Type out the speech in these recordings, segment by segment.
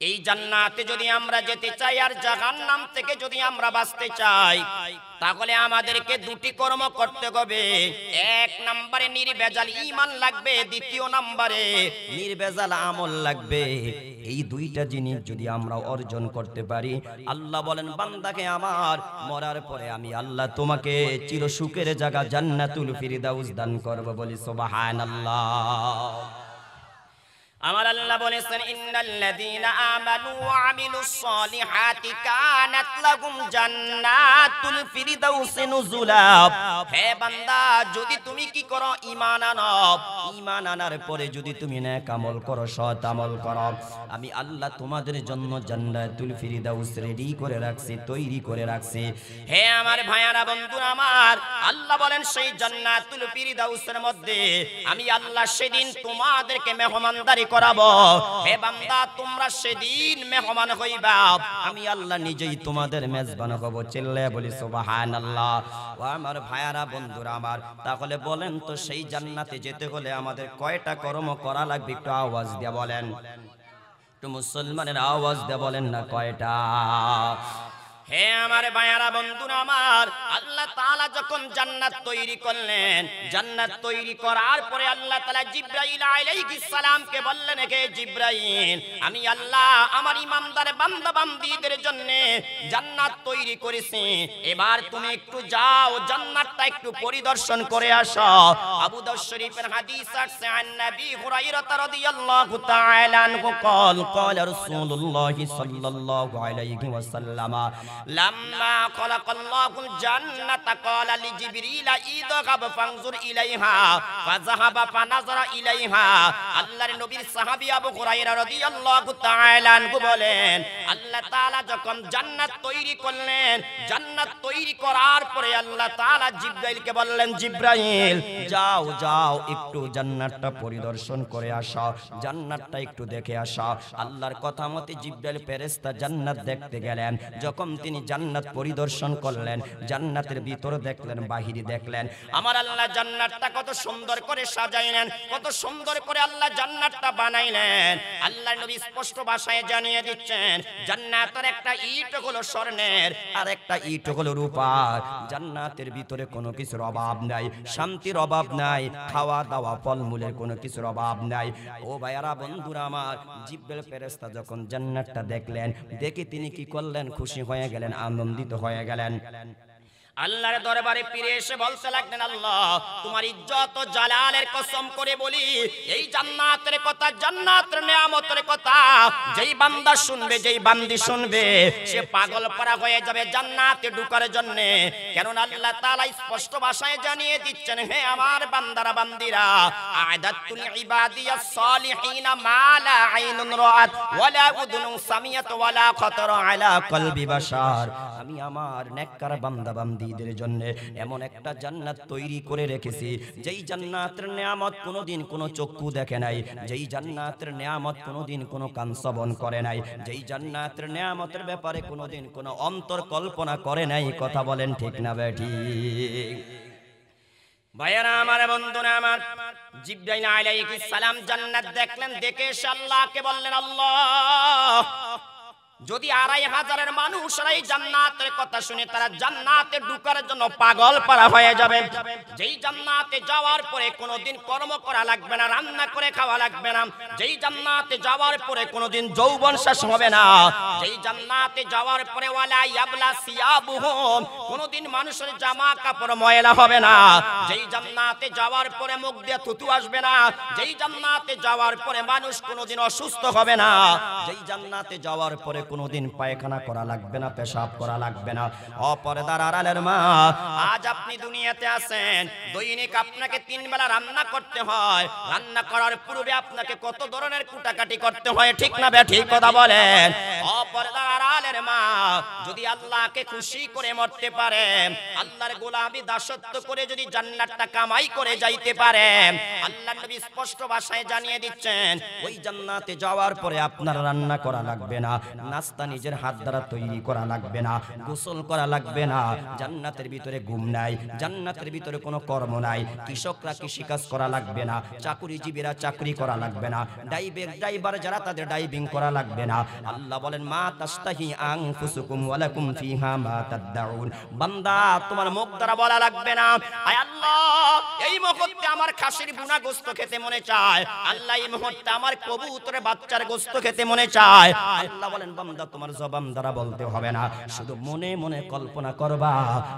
এই জান্নাতে যদি আমরা যেতে চাই আর জাহান্নাম থেকে যদি আমরা বাঁচতে চাই, তাহলে আমাদেরকে দুটি কর্ম করতে হবে। এক নম্বরে নির্ভেজাল ঈমান লাগবে, দ্বিতীয় নম্বরে নির্ভেজাল আমল লাগবে। এই দুইটা জিনিস যদি আমরা অর্জন করতে পারি, আল্লাহ বলেন বান্দাকে আমার মরার পরে আমি আল্লাহ তোমাকে চিরসুখের জায়গা জান্নাতুল ফিরদাউস দান করব। বলি সুবহানাল্লাহ। আমার আল্লাহ বলেছেন ইন্নাল্লাযীনা আমানু ওয়া আমিলুস সলিহাতি কানাত লাহুম জান্নাতুল ফিরদাউসি নুজুলা। হে বান্দা, যদি তুমি কি করো? ঈমান আনো। ঈমান আনার পরে যদি তুমি নেক আমল করো, সৎ আমল করো, আমি আল্লাহ তোমাদের জন্য জান্নাতুল ফিরদাউস রেডি করে রাখছি, তৈরি করে রাখছি। হে আমার ভাইয়ারা, বন্ধুরা আমার, আল্লাহ বলেন সেই জান্নাতুল ফিরদাউসের মধ্যে আমি আল্লাহ সেদিন তোমাদেরকে মেহমানদারি করাবো। হে বান্দা, তোমরা সেদিন মেহমান হইবা, আমি আল্লাহ নিজেই তোমাদের মেজবান হব। চিল্লায়া বলি সুবহানাল্লাহ। ও আমার ভাইয়ারা, বন্ধুরা আমার, তাহলে বলেন তো সেই জান্নাতে যেতে হলে আমাদের কয়টা কর্ম করা লাগবে? একটু আওয়াজ দিয়ে বলেন, একটু মুসলমানের আওয়াজ দিয়ে বলেন না কয়টা। হে আমার ভাইয়ারা, বন্ধুরা আমার, আল্লাহ তাআলা যখন জান্নাত তৈরি করলেন, জান্নাত তৈরি করার পরে আল্লাহ তাআলা জিবরাইল আলাইহিস সালামকে বললেন, হে জিবরাইল, আমি আল্লাহ আমার ইমানদার বান্দা বান্দীদের জন্য জান্নাত তৈরি করেছি, এবার তুমি একটু যাও জান্নাতটা একটু পরিদর্শন করে আসো। আবু দাউদ শরীফের হাদিস আছে আন নবী হুরায়রা রাদিয়াল্লাহু তাআলা আনহু قال قال رسول الله صلى الله عليه وسلم لما خلق الله الجنة قال لجبريل اذهب فانظر إليها فذهب فنظر إليها। আল্লাহর নবীর সাহাবী আবু হুরায়রা রাদিয়াল্লাহু তাআলা আনহু বলেন, আল্লাহ তাআলা যখন জান্নাত তৈরি করলেন, জান্নাত তৈরি করার পরে আল্লাহ তাআলা জিবরাইলকে বললেন, জিবরাইল যাও যাও একটু জান্নাতটা পরিদর্শন করে আসো, জান্নাতটা একটু দেখে আসো। আল্লাহর কথা মতে জিবরাইল ফেরেশতা জান্নাত দেখতে গেলেন। যখন তিনি জান্নাত পরিদর্শন করলেন, জান্নাতের ভিতর দেখলেন, বাহিরে দেখলেন, আমার আল্লাহ জান্নাতটা কত সুন্দর করে সাজাইলেন, কত সুন্দর করে আল্লাহ জান্নাতটা বানাইলেন। আল্লাহর নবী স্পষ্ট ভাষায় জানিয়ে দিচ্ছেন, জান্নাতের একটা ইট হলো স্বর্ণের আর একটা ইট হলো রূপার। জান্নাতের ভিতরে কোনো কিছুর অভাব নাই, শান্তির অভাব নাই, খাওয়া দাওয়া ফলমূলের কোনো কিছুর অভাব নাই। ও ভাইয়ারা, বন্ধুরা আমার, জিবরাইল ফেরেশতা যখন জান্নাতটা দেখলেন, দেখে তিনি কি করলেন? খুশি হয়ে গেলেন, আনন্দিত হয়ে গেলেন। আল্লাহর দরবারে ফিরে এসে বলতে লাগলেন, আল্লাহ তোমার ইজ্জত ও জালালের কসম করে বলি, এই জান্নাতের কথা, জান্নাতের নিয়ামতের কথা যেই বান্দা শুনবে, যেই বান্দি শুনবে, সে পাগল পারা হয়ে যাবে জান্নাতে ঢোকার জন্য। কারণ আল্লাহ তাআলা স্পষ্ট ভাষায় জানিয়ে দিচ্ছেন, হে আমার বান্দারা বান্দিরা, আ'দাতুল ইবাদিয়াস সালিহিনা মা লা আইনুন রাআত ওয়ালা উযুনুন সামিয়াত ওয়ালা খাতারা আলা কলবি বাশার। আমি আমার নেককার বান্দা বান্দিদের জন্য এমন একটা জান্নাত তৈরি করে রেখেছি, যেই জান্নাতের নিয়ামত কোনোদিন কোনো চক্ষু দেখে নাই, যেই জান্নাতের নিয়ামত কোনোদিন কোনো কান শ্রবণ করে নাই, যেই জান্নাতের নিয়ামতের ব্যাপারে কোনোদিন কোনো অন্তর কল্পনা করে নাই। কথা বলেন ঠিক না বেঠিক? ভাইয়ারা আমার, বন্ধুরা আমার, জিবরাইল আলাইহিস সালাম জান্নাত দেখলেন, দেখে এসে আল্লাহকে বললেন, আল্লাহ যদি ২৫০০ মানুষ এই জান্নাতের কথা শুনে তারা জান্নাতে ঢোকার জন্য পাগল পারা হয়ে যাবে, যেই জান্নাতে যাওয়ার পরে কোনোদিন কর্ম করা লাগবে না, রান্না করে খাওয়া লাগবে না, যেই জান্নাতে যাওয়ার পরে কোনোদিন যৌবন শেষ হবে না, যেই জান্নাতে যাওয়ার পরে ওয়ালা ইয়াবলা সিয়াবুহুম, কোনোদিন মানুষের জামা কাপড় ময়লা হবে না, যেই জান্নাতে যাওয়ার পরে মুখ দিয়ে থুতু আসবে না, যেই জান্নাতে যাওয়ার পরে মানুষ কোনোদিন অসুস্থ হবে না, যেই জান্নাতে যাওয়ার পরে কোনোদিন পায়খানা করা লাগবে না, পেশাব করা লাগবে না। অপরদার আড়ালের মা, আজ আপনি দুনিয়াতে আছেন, দৈনিক আপনাকে ৩ বেলা রান্না করতে হয়, রান্না করার পূর্বে আপনাকে কত ধরনের কুটাকাটি করতে হয়, ঠিক না বেঠিক? কথা বলেন। অপরদার আড়ালের মা, যদি আল্লাহকে খুশি করে মরতে পারে, আল্লাহর গোলামি দাসত্ব করে যদি জান্নাতটা কামাই করে যাইতে পারে, আল্লাহর নবী স্পষ্ট ভাষায় জানিয়ে দিচ্ছেন ওই জান্নাতে যাওয়ার পরে আপনার রান্না করা লাগবে না, নাস্তা নিজের হাত দ্বারা তৈরি করা লাগবে না, গোসল করা লাগবে না। জান্নাতের ভিতরে ঘুম নাই, জান্নাতের ভিতরে কোনো কর্ম নাই, কৃষকরা কৃষিকাজ করা লাগবে না, চাকুরিজীবীরা চাকরি করা লাগবে না, ড্রাইভার যারা তাদের ড্রাইভিং করা লাগবে না। আল্লাহ বলেন মা তাস্তাহি আনফুসুকুম ওয়া লাকুম ফিহা মা তাদউন। বান্দা তোমার মুখ দ্বারা বলা লাগবে না আয় আল্লাহ এই মুহূর্তে আমার খাসির বুনা গোশত খেতে মনে চায়, আল্লাহ এই মুহূর্তে আমার কবুতরের বাচ্চার গোশত খেতে মনে চায়। আল্লাহ বলেন বান্দা তোমার জবান দ্বারা বলতে হবে না, শুধু মনে মনে কল্পনা করবা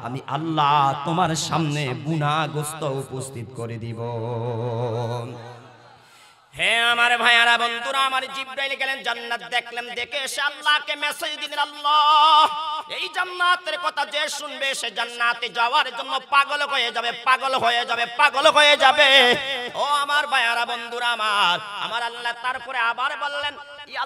আমি আল্লাহ তোমার সামনে বুনা গোশত উপস্থিত করে দিব। হে আমার ভাইয়ারা বন্ধুরা আমার, জিবরাইল গেলেন জান্নাত দেখলেন, দেখে এসে আল্লাহকে মেসেজ দিলেন আল্লাহ এই জান্নাতের কথা যে শুনবে সে জান্নাতে যাওয়ার জন্য পাগল হয়ে যাবে, পাগল হয়ে যাবে, পাগল হয়ে যাবে। ও আমার ভাইয়ারা বন্ধুরা আমার আল্লাহ তারপরে আবার বললেন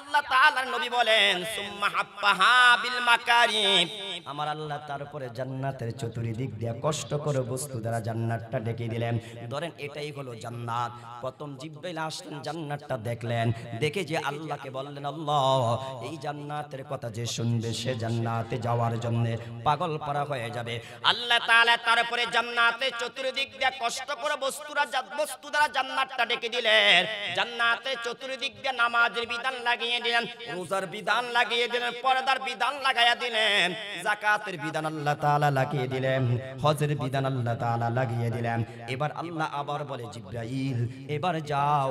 আল্লাহ তাআলার নবী বলেন সুম্মা হাফফাহা বিল মাকারিম। আমার আল্লাহ তারপরে জান্নাতের চতুর্দিক দিয়ে কষ্ট করে বস্তু দ্বারা জান্নাতটা ঢেকে দিলেন। ধরেন এটাই হলো জান্নাত। প্রথম জিবরাইল আসলেন, জান্নাতটা দেখলেন, দেখে যে আল্লাহকে বললেন আল্লাহ এই জান্নাতের কথা যে শুনবে সে জান্নাতে যাওয়ার জন্য পাগল পারা হয়ে যাবে। আল্লাহ তাআলা তারপরে জান্নাতের চতুর্দিক দিয়ে কষ্ট করে বস্তু দ্বারা জান্নাতটা ঢেকে দিলেন। জান্নাতের চতুর্দিক দিয়ে নামাজের বিধান লাগিয়ে দিলেন, রোজার বিধান লাগিয়ে দিলেন, পর্দার বিধান লাগাইয়া দিলেন, যাকাতের বিধান আল্লাহ তাআলা লাগিয়ে দিলেন, হজের বিধান আল্লাহ তাআলা লাগিয়ে দিলেন। এবার আল্লাহ আবার বলে জিবরাইল এবার যাও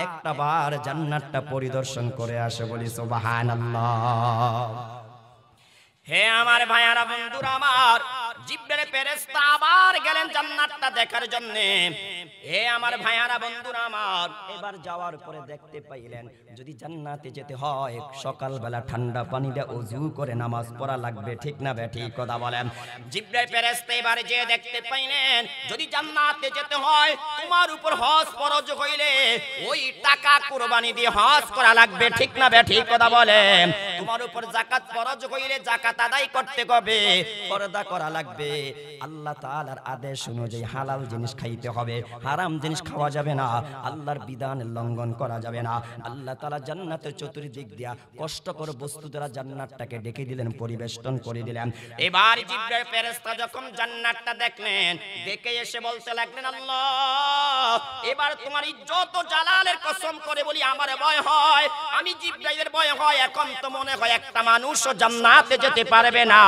একটা বার জান্নাতটা পরিদর্শন করে আসো। বলি সুবহানাল্লাহ। হে আমার ভাইয়ারা বন্ধুরা আমার, জিবরাইল ফেরেশতা আবার গেলেন জান্নাতটা দেখার জন্য। হে আমার ভাইয়ারা বন্ধুরা আমার, এবার যাওয়ার পরে দেখতে পাইলেন যদি জান্নাতে যেতে হয় সকালবেলা ঠান্ডা পানি দিয়ে ওযু করে নামাজ পড়া লাগবে, ঠিক না ঠিক কথা বলেন। জিবরাইল ফেরেশতা এবার যে দেখতে পাইলেন যদি জান্নাতে যেতে হয় তোমার উপর হজ ফরজ হইলে ওই টাকা কুরবানি দিয়ে হজ করা লাগবে, ঠিক না ঠিক কথা বলেন। তোমার উপর যাকাত ফরজ হইলে যাকাত আদায় করতে হবে, পর্দা করা লাগবে। আল্লাহ তাআলার আদেশ অনুযায়ী হালাল জিনিস খাইতে হবে, হারাম জিনিস খাওয়া যাবে না, আল্লাহর বিধান লঙ্ঘন করা যাবে না। আল্লাহ তাআলা জান্নাতের চতুর্দিক দিয়া কষ্ট করে বস্তু দ্বারা জান্নাতটাকে ডেকে দিলেন, পরিবেষ্টন করে দিলেন। এবার জিবরাইল ফেরেশতা যখন জান্নাতটা দেখলেন, দেখে এসে বলতে লাগলেন আল্লাহ এবার তোমার ইজ্জত ও জালালের কসম করে বলি আমার ভয় হয়, আমি জিবরাইলের ভয় হয়। এখন তো মনে হয় একটা মানুষও জান্নাতে যেতে পারবে না,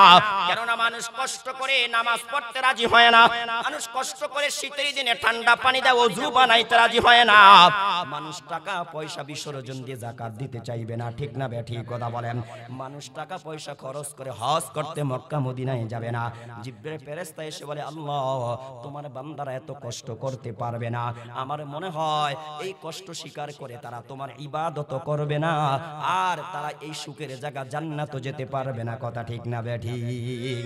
কেননা মানুষ কষ্ট করে নামাজ পড়তে রাজি হয় না, মানুষ কষ্ট করে শীতের দিনে ঠান্ডা পানি দিয়ে ওযু বানাইতে রাজি হয় না, মানুষ টাকা পয়সা বিসর্জন দিয়ে যাকাত দিতে চাইবে না, ঠিক না ঠিক কথা বলেন। মানুষ টাকা পয়সা খরচ করে হজ করতে মক্কা মদিনায় যাবে না। জিবরাইল ফেরেশতা এসে বলে আল্লাহ তোমার বান্দারা এত কষ্ট করতে পারবে না, আমার মনে হয় এই কষ্ট স্বীকার করে তারা তোমার ইবাদত করবে না, আর তারা এই সুখের জায়গা জান্নাতও যেতে পারবে না, কথা ঠিক না ঠিক?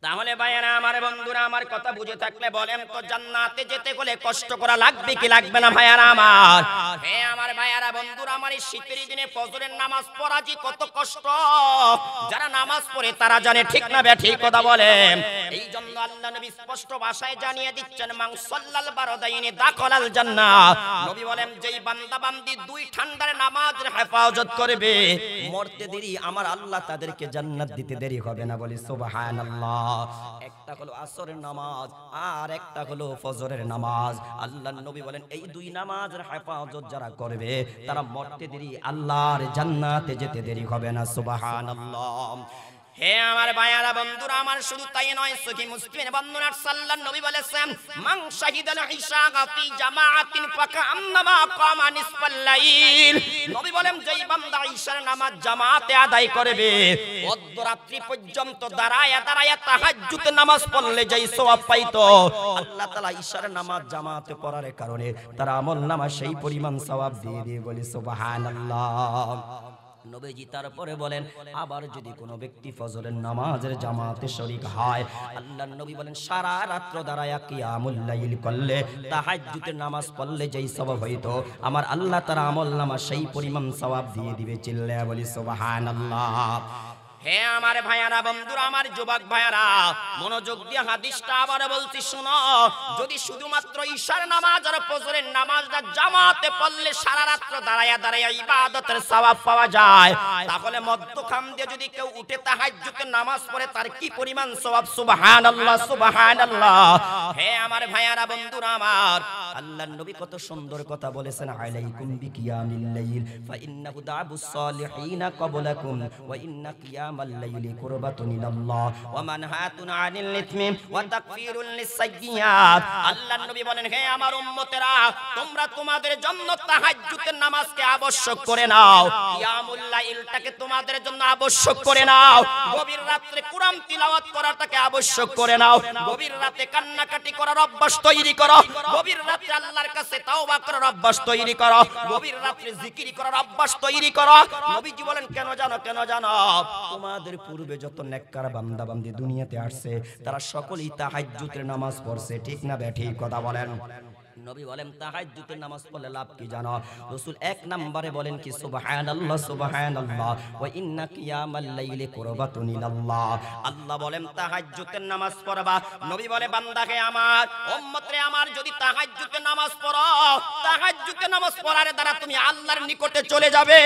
তাহলে ভাইয়েরা আমার বন্ধুরা আমার কথা বুঝে থাকলে বলেন তো জান্নাতে যেতে হলে কষ্ট করা লাগবে কি লাগবে না ভাইয়েরা আমার? হে আমার ভাইয়েরা বন্ধুরা আমার, এই শীতের দিনে ফজরের নামাজ পড়া যে কত কষ্ট, যারা নামাজ পড়ে তারা জানে, ঠিক না ঠিক কথা বলেন। এই জন্য আল্লাহ নবী স্পষ্ট ভাষায় জানিয়ে দিচ্ছেন মান সাল্লাল বারদাইনি দাখালাল জান্নাহ। নবী বলেন যেই বান্দা বান্দি দুই ঠান্ডার নামাজের হেফাজত করবে মরতে দেরি আমার আল্লাহ তাদেরকে জান্নাত দিতে দেরি হবে না। বলি সুবহানাল্লাহ। একটা হলো আসরের নামাজ আর একটা হলো ফজরের নামাজ। আল্লাহর নবী বলেন এই দুই নামাজের হেফাজত যারা করবে তারা মরতে দেরি আল্লাহর জান্নাতে যেতে দেরি হবে না। সুবহানাল্লাহ। হে আমার ভাইয়ারা বন্ধুরা আমার, শুধু তাই নয়, সহিহ মুসলিমের বর্ণনা সাল্লাল্লাহু নবী বলেছেন মান শাহিদাল ইশা ফি জামাআতিন ফাকান্নামা কামা নিসফাল লাইল। নবী বলেন যেই বান্দা ইশার নামাজ জামাতে আদায় করবে অর্ধরাত্রি পর্যন্ত দাঁড়ায়া তাহাজ্জুদ নামাজ পড়লে যেই সওয়াব পাইতো, আল্লাহ তাআলা ইশার নামাজ জামাতে পড়ার কারণে তার আমলনামা সেই পরিমাণ সওয়াব দিয়ে দিয়ে। বলি সুবহানাল্লাহ। নবীজি তারপরে বলেন আবার যদি কোনো ব্যক্তি ফজরের নামাজের জামাতে শরীক হয়, আল্লাহর নবী বলেন সারা রাত দাঁড়ায়া কিয়ামুল লাইল করলে তাহাজ্জুদের নামাজ পড়লে যেই সওয়াব হইতো আমার আল্লাহ তার আমলনামা সেই পরিমাণ সওয়াব দিয়ে দিবে। চিল্লায়া বলি সুবহানাল্লাহ। হে আমার ভাইয়ারা, বন্ধুরা আমার, যুবক ভাইয়ারা, মনোযোগ দিয়ে হাদিসটা আবার বলছি শুনো। যদি শুধুমাত্র ঈশার নামাজ আর ফজরের নামাজটা জামাতে পড়লে সারা রাত দাঁড়ায়া দাঁড়ায়া ইবাদতের সওয়াব পাওয়া যায়, তাহলে মধ্যখান দিয়ে যদি কেউ উঠে তাহাজ্জুদের নামাজ পড়ে তার কি পরিমাণ সওয়াব! সুবহানাল্লাহ, সুবহানাল্লাহ। হে আমার ভাইয়ারা, বন্ধুরা আমার, আল্লাহর নবী কত সুন্দর কথা বলেছেন, আলাইকুম বিকিয়ামিল লাইল ফা ইন্নাহু দাবুস সালিহিনা ক্বাবলাকুম ওয়া ইন্না কিয়ামাল লাইলি কুরবাতুন ইলাল্লাহ ওয়া মানহাতুন আনিল ইসমি ওয়া তাকফিরুল লিসাইয়্যাত। আল্লাহর নবী বলেন, হে আমার উম্মতেরা, তোমরা তোমাদের জন্য তাহাজ্জুদের নামাজকে আবশ্যক করে নাও, কিয়ামুল লাইলটাকে তোমাদের জন্য আবশ্যক করে নাও, গভীর রাতে কুরআন তিলাওয়াত করাটাকে আবশ্যক করে নাও, গভীর রাতে কান্নাকাটি করার অভ্যাস তৈরি করো, গভীর রাতে আল্লাহর কাছে তাওবা করার অভ্যাস তৈরি করো, গভীর রাতে জিকির করার অভ্যাস তৈরি করো। নবীজি বলেন, কেন জানো? কেন জানো? তোমাদের পূর্বে যত নেককার বান্দা বান্দি দুনিয়াতে আসছে তারা সকলেই তাহাজ্জুদের নামাজ পড়ছে, ঠিক না বেঠিক কথা বলেন? নবী বলেন, তাহাজ্জুদের নামাজ পড়লে লাভ কি জানো? রাসূল এক নম্বরে বলেন কি, সুবহানাল্লাহ, সুবহানাল্লাহ, ওয়া ইন্না কিয়ামাল লাইলি কুরবাতুন ইলাল্লাহ। আল্লাহ বলেন তাহাজ্জুদের নামাজ পড়বা। নবী বলে, বান্দাকে আমার, উম্মতরে আমার, যদি তাহাজ্জুদের নামাজ পড়ো, তাহাজ্জুদের নামাজ পড়ার দ্বারা তুমি আল্লাহর নিকটে চলে যাবে,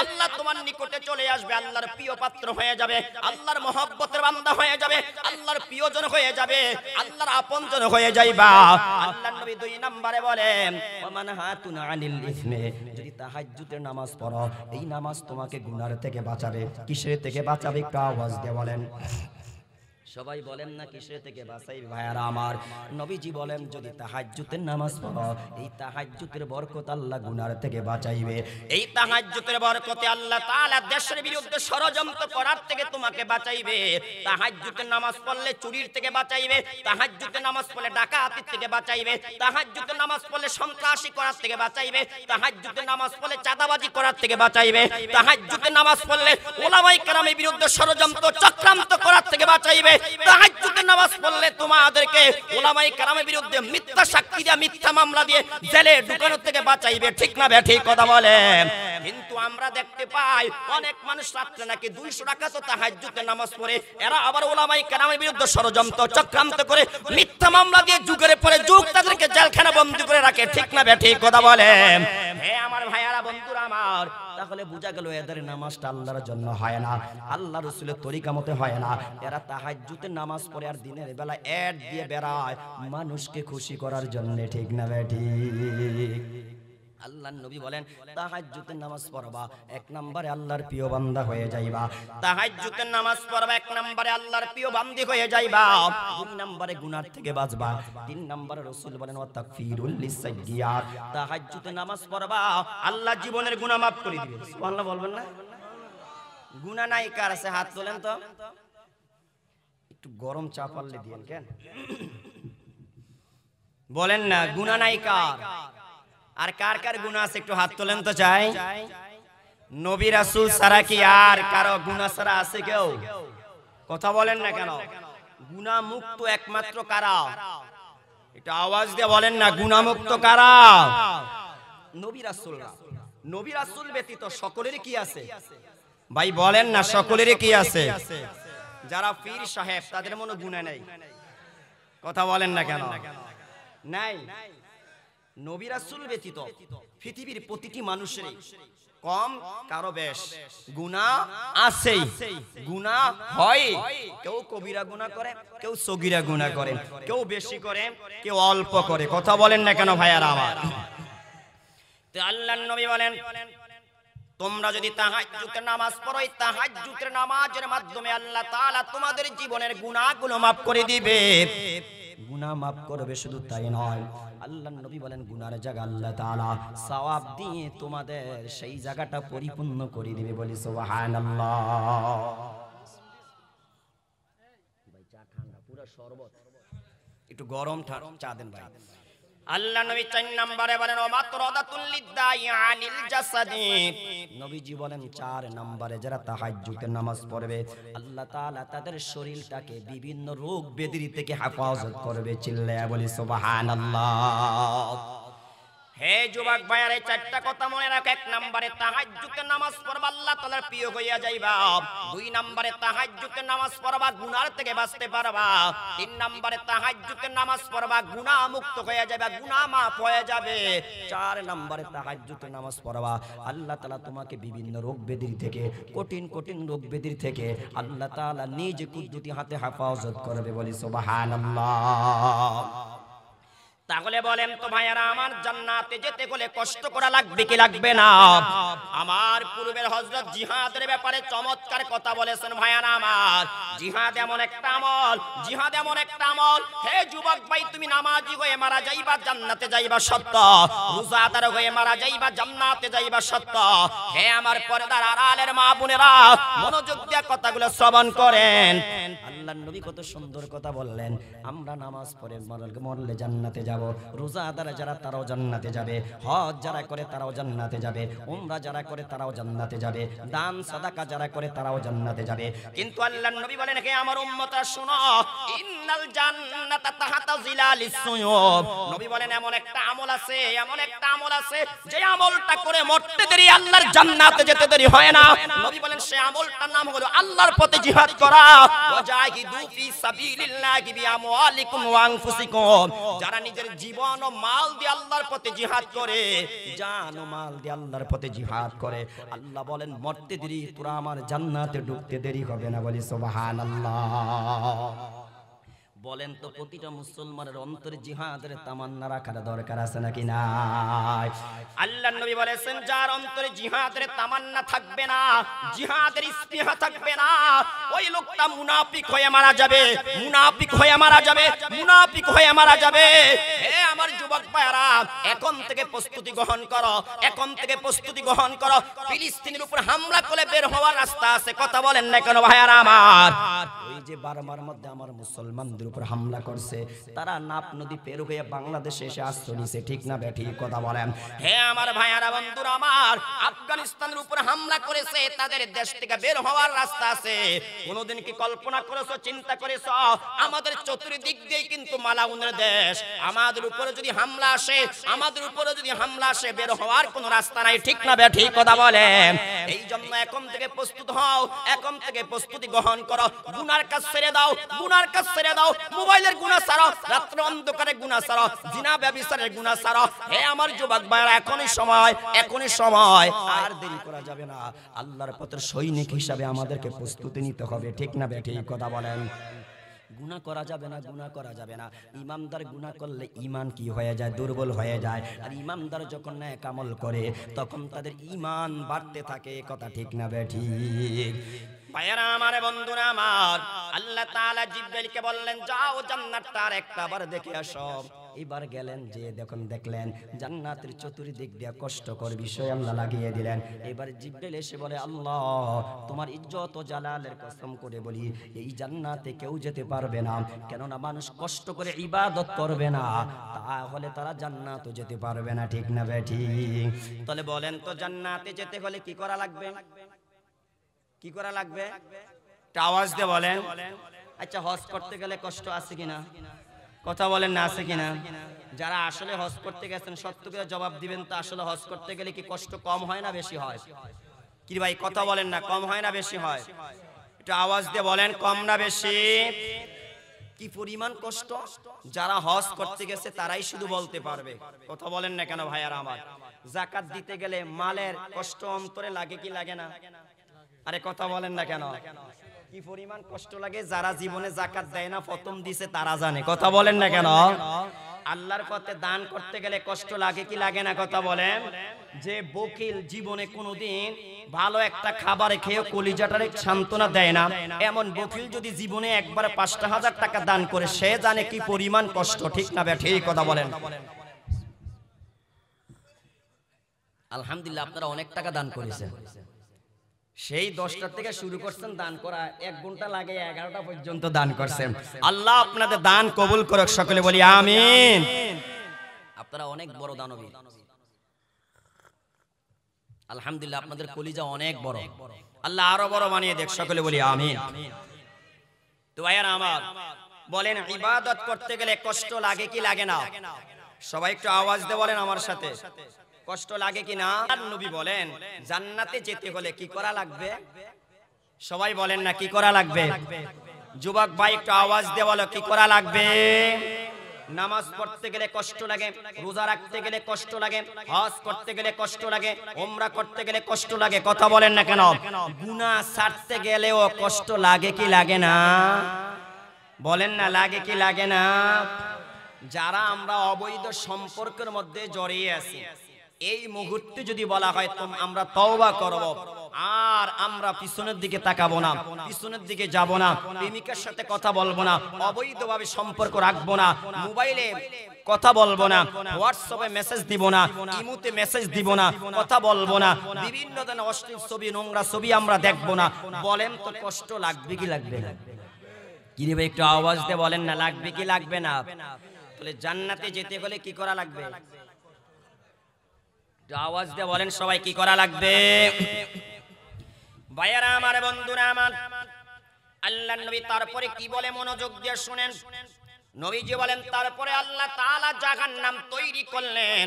আল্লাহ তোমার নিকটে চলে আসবে, আল্লাহর প্রিয় পাত্র হয়ে যাবে, আল্লাহর মহব্বতের বান্দা হয়ে যাবে, আল্লাহর প্রিয়জন হয়ে যাবে, আল্লাহর আপনজন হয়ে যাইবা। আল্লাহর নবী দুই নম্বরে বলেন, ওয়ামানহাতুন আনিল ইসমি, যদি তাহাজ্জুদের নামাজ পড়ো, এই নামাজ তোমাকে গুনাহ থেকে বাঁচাবে। কিসের থেকে বাঁচাবে? একটু আওয়াজ দিয়ে বলেন। সবাই বলেন না কিসের থেকে বাঁচাইবে? ভাইয়ারা আমার, নবীজি বলেন, যদি তাহাজ্জুদের নামাজ পড়ো, এই তাহাজ্জুদের বরকত আল্লাহ গুনাহ থেকে বাঁচাইবে। এই তাহাজ্জুদের বরকতে আল্লাহ তাআলা দেশের বিরুদ্ধে ষড়যন্ত্র করার থেকে তোমাকে বাঁচাইবে। তাহাজ্জুদের নামাজ পড়লে চুরির থেকে বাঁচাইবে, তাহাজ্জুদের নামাজ পড়লে ডাকাতির থেকে বাঁচাইবে, তাহাজ্জুদের নামাজ পড়লে সন্ত্রাসী করার থেকে বাঁচাইবে, তাহাজ্জুদের নামাজ পড়লে চাঁদাবাজি করার থেকে বাঁচাইবে, তাহাজ্জুদের নামাজ পড়লে উলামায়ে কেরামের বিরুদ্ধে ষড়যন্ত্র চক্রান্ত করার থেকে বাঁচাইবে। তাহাজ্জুদের নামাজ পড়লে তোমাদেরকে উলামায়ে কেরামের বিরুদ্ধে মিথ্যা সাক্ষী দিয়ে, মিথ্যা মামলা দিয়ে জেলে ঢুকানো থেকে বাঁচাইবে, ঠিক না বেঠিক কথা বলেন? কিন্তু আমরা দেখতে পাই অনেক মানুষ রাত্রে নাকি 200 রাকাত তাহাজ্জুদের নামাজ পড়ে, এরা আবার উলামায়ে কেরামের বিরুদ্ধে ষড়যন্ত্র চক্রান্ত করে মিথ্যা মামলা দিয়ে যুগের পরে যুগ তাদেরকে জেলখানা বন্দী করে রাখে, ঠিক না বেঠিক কথা বলেন? হে আমার ভাইয়ারা, বন্ধুরা আমার, তাহলে বোঝা গেল এদের নামাজটা আল্লাহর জন্য হয় না, আল্লাহ রাসূলের তরিকা মতে হয় না। এরা তাহাজ্জুদের নামাজ পড়ে আর দিনের বেলা অ্যাড দিয়ে বেড়ায় মানুষকে খুশি করার জন্য, ঠিক না বেঠিক? আল্লাহর নবী বলেন, তাহাজ্জুদের নামাজ পড়বা, এক নম্বরে আল্লাহর প্রিয় বান্দা হয়ে যাইবা। তাহাজ্জুদের নামাজ পড়বা, এক নম্বরে আল্লাহর প্রিয় বান্দি হয়ে যাইবা। দুই নম্বরে গুনাহ থেকে বাঁচবা। তিন নম্বরে রাসূল বলেন, ওয়া তাকফিরুল লিসাইয়্যাত, তাহাজ্জুদের নামাজ পড়বা, আল্লাহ জীবনের গুনাহ মাফ করে দিবে। সুবহানাল্লাহ বলবেন না? গুনাহ নাই কার আছে? হাত তোলেন তো। একটু গরম চা পারলে দিয়েন কেন? বলেন না, গুনাহ নাই কার? আর কার কার গুনাহ আছে একটু হাত তোলেন তো চাই। নবী রাসূল ছাড়া কি আর কারো গুনাহ ছাড়া আছে কেউ? কথা বলেন না কেন? গুনাহ মুক্ত একমাত্র কারা? একটু আওয়াজ দিয়ে বলেন না, গুনাহ মুক্ত কারা? নবী রাসূলরা। নবী রাসূল ব্যতীত সকলেরই কি আছে? ভাই বলেন না, সকলেরই কি আছে? যারা পীর সাহেব তাদের মনে গুনাহ নেই। কথা বলেন না কেন? নাই। নবী রাসূল ব্যতীত পৃথিবীর প্রতিটি মানুষের কম কারো বেশ গুনাহ আছেই, গুনাহ হয়। কেউ কবিরা গুনাহ করে, কেউ সগীরা গুনাহ করে, কেউ বেশি করে, কেউ অল্প করে। কথা বলেন না কেন ভাইয়ারা আমার? তো আল্লাহর নবী বলেন, তোমরা যদি তাহাজ্জুদের নামাজ পড়ো, এই তাহাজ্জুদের নামাজের মাধ্যমে আল্লাহ তাআলা তোমাদের জীবনের গুনাহগুলো মাফ করে দিবে। গুনাহ মাফ করবে, শুধু তাই নয়, আল্লাহর নবী বলেন গুনার জায়গা আল্লাহ তাআলা সওয়াব দিয়ে তোমাদের সেই জায়গাটা পরিপূর্ণ করে দিবে। বলি সুবহানাল্লাহ। ভাই চা ঠান্ডা, পুরো শরবত, একটু গরম চা দেন ভাই। আল্লাহ নবী 4 নম্বরে বলেন, ওমাতরাদাতুল লিদাই আনিল জাসাদি। নবীজি বলেন 4 নম্বরে যারা তাহাজ্জুদের নামাজ পড়বে, আল্লাহ তাআলা তাদের শরীরটাকে বিভিন্ন রোগ ব্যাধি থেকে হেফাজত করবে। চিল্লায়া বলি সুবহানাল্লাহ। হে যুবক ভাইয়ারে চারটা কথা মনে রাখ। এক নম্বরে তাহাজ্জুদের নামাজ পড়বা, আল্লাহ তাআলার প্রিয় হইয়া যাইবা। দুই নম্বরে তাহাজ্জুদের নামাজ পড়বা, গুনাহ থেকে বাঁচতে পারবা। তিন নম্বরে তাহাজ্জুদের নামাজ পড়বা, গুনাহ মুক্ত হয়ে যাবে, গুনাহ মাফ হয়ে যাবে। চার নম্বরে তাহাজ্জুদের নামাজ পড়বা, আল্লাহ তাআলা তোমাকে বিভিন্ন রোগ ব্যাধির থেকে, কঠিন কঠিন রোগ ব্যাধির থেকে আল্লাহ তাআলা নিজ কুদরতি হাতে হেফাজত করবে। বলি সুবহানাল্লাহ। তাহলে বলেন তো ভাইয়ারা, আমার জান্নাতে যেতে হলে কষ্ট করা লাগবে কি লাগবে না? আমার পূর্বের হযরত জিহাদের ব্যাপারে চমৎকার কথা বলেছেন ভাইয়ারা আমার। জিহাদ এমন একটা আমল, জিহাদ এমন একটা আমল। হে যুবক ভাই, তুমি নামাজি হয়ে মারা যাইবা, জান্নাতে যাইবা সত্য। রোজাদার হয়ে মারা যাইবা, জান্নাতে যাইবা সত্য। হে আমার পর্দার আড়ালের মা বোনেরা, মনোযোগ দিয়ে কথাগুলো শ্রবণ করেন। আল্লাহর নবী কত সুন্দর কথা বললেন, আমরা নামাজ পড়ে মরলে জান্নাতে যাব, রোজাদার যারা তারাও জান্নাতে যাবে, হজ যারা করে তারাও জান্নাতে যাবে, উমরা যারা করে তারাও জান্নাতে যাবে, দান সাদাকা যারা করে তারাও জান্নাতে যাবে। কিন্তু আল্লাহর নবী বলেন, হে আমার উম্মতরা শুনো, ইন্নাল জান্নাতা তাহতা জিলালিস সুয়ুব। নবী বলেন এমন একটা আমল আছে, এমন একটা আমল আছে যে আমলটা করে মরতে দেরি আল্লাহর জান্নাতে যেতে দেরি হয় না। নবী বলেন সে আমলটার নাম হলো আল্লাহর পথে জিহাদ করা। ওয়াজাহিদু ফি সাবিলিল্লাহি বিআমওয়ালিকুম ওয়া আনফুসিকুম। যারা নিজের জীবন ও মাল দিয়ে আল্লাহর পথে জিহাদ করে, জান ও মাল দিয়ে আল্লাহর পথে জিহাদ করে, আল্লাহ বলেন মরতে দেরি, তোরা আমার জান্নাতে ঢুকতে দেরি হবে না। বলি সুবহানাল্লাহ। বলেন তো প্রতিটা মুসলমানের অন্তরে জিহাদের তামান্না রাখার দরকার আছে নাকি নাই? আল্লাহর নবী বলেছেন, যার অন্তরে জিহাদের তামান্না থাকবে না, জিহাদের স্পৃহা থাকবে না, ওই লোকটা মুনাফিক হয়ে মারা যাবে, মুনাফিক হয়ে মারা যাবে, মুনাফিক হয়ে মারা যাবে। হে আমার যুবক ভাইরা, এখন থেকে প্রস্তুতি গ্রহণ করো, এখন থেকে প্রস্তুতি গ্রহণ করো। ফিলিস্তিনের উপর হামলা করে বের হওয়ার রাস্তা আছে, কথা বলেন না কেন ভাইরা আমার? ওই যে বার্মার মধ্যে আমার মুসলমানদের উপর হামলা করছে, তারা নাপ নদী পের হয়ে বাংলাদেশে এসে আশ্রয় নিছে, ঠিক না বেঠিক কথা বলেন? হে আমার ভাইয়ারা বন্ধুরা আমার, আফগানিস্তানের উপর হামলা করেছে, তাদের দেশ থেকে বের হওয়ার রাস্তা আছে। কোনদিন কি কল্পনা করেছো, চিন্তা করেছো আমাদের চতুর্দিক দিয়ে কিন্তু মালাউনের দেশ, আমাদের উপরে যদি হামলা আসে, আমাদের উপরে যদি হামলা আসে, বের হওয়ার কোনো রাস্তা নাই, ঠিক না বেঠিক কথা বলেন? এই জন্য এখন থেকে প্রস্তুত হও, এখন থেকে প্রস্তুতি গ্রহণ করো। গুনার কাজ ছেড়ে দাও, গুনার কাজ ছেড়ে দাও, মোবাইলের গুনাহ ছাড়ো, রাত্র অন্ধকারে গুনাহ ছাড়ো, জিনা ব্যভিচারের গুনাহ ছাড়ো। হে আমার যুবক ভাইরা, এখনই সময়, এখনই সময়, আর দেরি করা যাবে না। আল্লাহর পথের সৈনিক হিসাবে আমাদেরকে প্রস্তুতি নিতে হবে, ঠিক না বেঠিক কথা বলেন? গুনাহ করা যাবে না, গুনাহ করা যাবে না। ইমানদার গুনাহ করলে ঈমান কি হয়ে যায়? দুর্বল হয়ে যায়। আর ইমানদার যখন নেক আমল করে তখন তাদের ঈমান বাড়তে থাকে, কথা ঠিক না বেঠিক? ভাইরা আমার, বন্ধুরা আমার, আল্লাহ তাআলা জিবরাইলকে বললেন, যাও জান্নাতটা আর একবার দেখে আসো। এবার গেলেন, যে দেখলেন জান্নাতের চতুর্দিক দিয়ে কষ্টকর বিষয় আল্লাহ লাগিয়ে দিলেন। এবার জিবরাইল এসে বলে, আল্লাহ তোমার ইজ্জত ও জালালের কসম করে বলি, এই জান্নাতে কেউ যেতে পারবে না, কেননা মানুষ কষ্ট করে ইবাদত করবে না, তাহলে তারা জান্নাতে যেতে পারবে না, ঠিক না বেঠিক? তাহলে বলেন তো, জান্নাতে যেতে হলে কি করা লাগবে? কি করা লাগবে? আওয়াজ দিয়ে বলেন। আচ্ছা, হজ করতে গেলে কষ্ট আছে কিনা? কথা বলেন না, আছে কিনা? যারা আসলে হজ করতে গেছেন সত্য করে জবাব দিবেন তো, আসলে হজ করতে গেলে কি কষ্ট কম হয় না বেশি হয়? কি ভাই কথা বলেন না, কম হয় না বেশি হয়? একটু আওয়াজ দিয়ে বলেন, কম না বেশি? কি পরিমাণ কষ্ট যারা হজ করতে গেছে তারাই শুধু বলতে পারবে, কথা বলেন না কেন ভাইয়ারা আমার? যাকাত দিতে গেলে মালের কষ্ট অন্তরে লাগে কি লাগে না? আরে কথা বলেন না কেন? কি পরিমাণ কষ্ট লাগে, যারা জীবনে যাকাত দেয় না, প্রথম দিছে তারা জানে, কথা বলেন না কেন? আল্লাহর পথে দান করতে গেলে কষ্ট লাগে কি লাগে না? কথা বলেন। যে বকিল জীবনে কোনোদিন ভালো একটা খাবার খেয়ে কলিজাটারে সান্ত্বনা দেয় না, এমন বকিল যদি জীবনে একবার ৫,০০০ টাকা দান করে, সে জানে কি পরিমাণ কষ্ট, ঠিক না ঠিক কথা বলেন? আলহামদুলিল্লাহ, আপনারা অনেক টাকা দান করেছেন। সেই 10টা থেকে শুরু করছেন দান করা, 1 ঘন্টা লাগে 11টা পর্যন্ত দান করছেন। আল্লাহ আপনাদের দান কবুল করুক, সকলে বলি আমিন। আপনারা অনেক বড় দানবীর, আলহামদুলিল্লাহ, আপনাদের কলিজা অনেক বড়, আল্লাহ আরো বড় বানিয়ে দেখ, সকলে বলি আমিন। তো ভাইয়ারা আমার, বলেন ইবাদত করতে গেলে কষ্ট লাগে কি লাগে না? সবাই একটু আওয়াজ দিয়ে বলেন আমার সাথে, কষ্ট লাগে কি না? নবী বলেন জান্নাতে যেতে হলে কি করা লাগবে? সবাই বলেন না কি করা লাগবে? যুবক ভাই একটু আওয়াজ দিয়ে বলো কি করা লাগবে? নামাজ পড়তে গেলে কষ্ট লাগে, রোজা রাখতে গেলে কষ্ট লাগে, হজ করতে গেলে কষ্ট লাগে, উমরা করতে গেলে কষ্ট লাগে। কথা বলেন না কেন? গুনাহ ছাড়তে গেলেও কষ্ট লাগে কি লাগে না? বলেন না লাগে কি লাগে না? যারা আমরা অবৈধ সম্পর্কের মধ্যে জড়িয়ে আছি, এই মুহূর্তে যদি বলা হয় আমরা তওবা করব আর আমরা পিছনের দিকে তাকাবো না, পিছনের দিকে যাব না, প্রেমিকার সাথে কথা বলবো না, অবৈধভাবে সম্পর্ক রাখবো না, মোবাইলে কথা বলবো না, হোয়াটসঅ্যাপে মেসেজ দিব না, ইমুতে মেসেজ দিব না, কথা বলবো না, বিভিন্ন ধরনের অশ্লীল ছবি নোংরা ছবি আমরা দেখবো না, বলেন তো কষ্ট লাগবে কি লাগবে না? কি রে ভাই একটু আওয়াজ দিয়ে বলেন না লাগবে কি লাগবে না? তাহলে জান্নাতে যেতে হলে কি করা লাগবে? আওয়াজ দিয়ে বলেন সবাই কি করা লাগবে? ভাইয়ারা আমার, বন্ধুরা আমার, আল্লাহর নবী তারপরে কি বলে মনোযোগ দিয়ে শুনেন। নবীজি বলেন তারপরে আল্লাহ তাআলা জাহান্নাম তৈরি করলেন।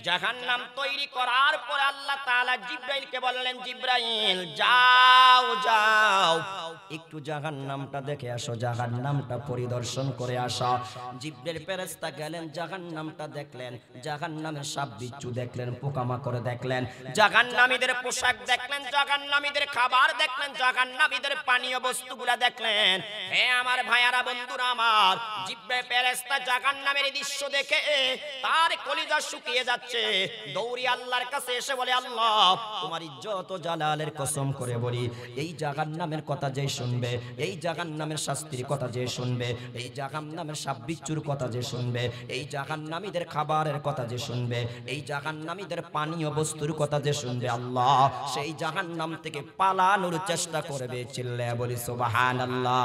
জাহান্নাম তৈরি করার পরে আল্লাহ তাআলা জিবরাইলকে বললেন, জিবরাইল যাও যাও একটু জাহান্নামটা দেখে আসো, জাহান্নামটা পরিদর্শন করে আসো। জিবরাইল ফেরেশতা গেলেন, জাহান্নামটা দেখলেন, জাহান্নামের সাপ বিচ্ছু দেখলেন, পোকামাকড় দেখলেন, জাহান্নামীদের পোশাক দেখলেন, জাহান্নামীদের খাবার দেখলেন, জাহান্নামীদের পানীয় বস্তুগুলা দেখলেন। হে আমার ভাইয়ারা, বন্ধুরা আমার, জিবরাইল ফেরেশতা জাহান্নামের দৃশ্য দেখে তার কলিজা শুকিয়ে যাচ্ছে। দৌড়ি আল্লাহর কাছে এসে বলে, আল্লাহ তোমার ইজ্জত ও জালালের কসম করে বলি, এই জাহান্নামের কথা যে শুনবে, এই জাহান্নামের শাস্তির কথা যে শুনবে, এই জাহান্নামের সাপ বিচ্ছুর কথা যে শুনবে, এই জাহান্নামীদের খাবারের কথা যে শুনবে, এই জাহান্নামীদের পানীয় বস্তুর কথা যে শুনবে, আল্লাহ সেই জাহান্নাম থেকে পালানোর চেষ্টা করবে। চিল্লায়া বলি সুবহানাল্লাহ।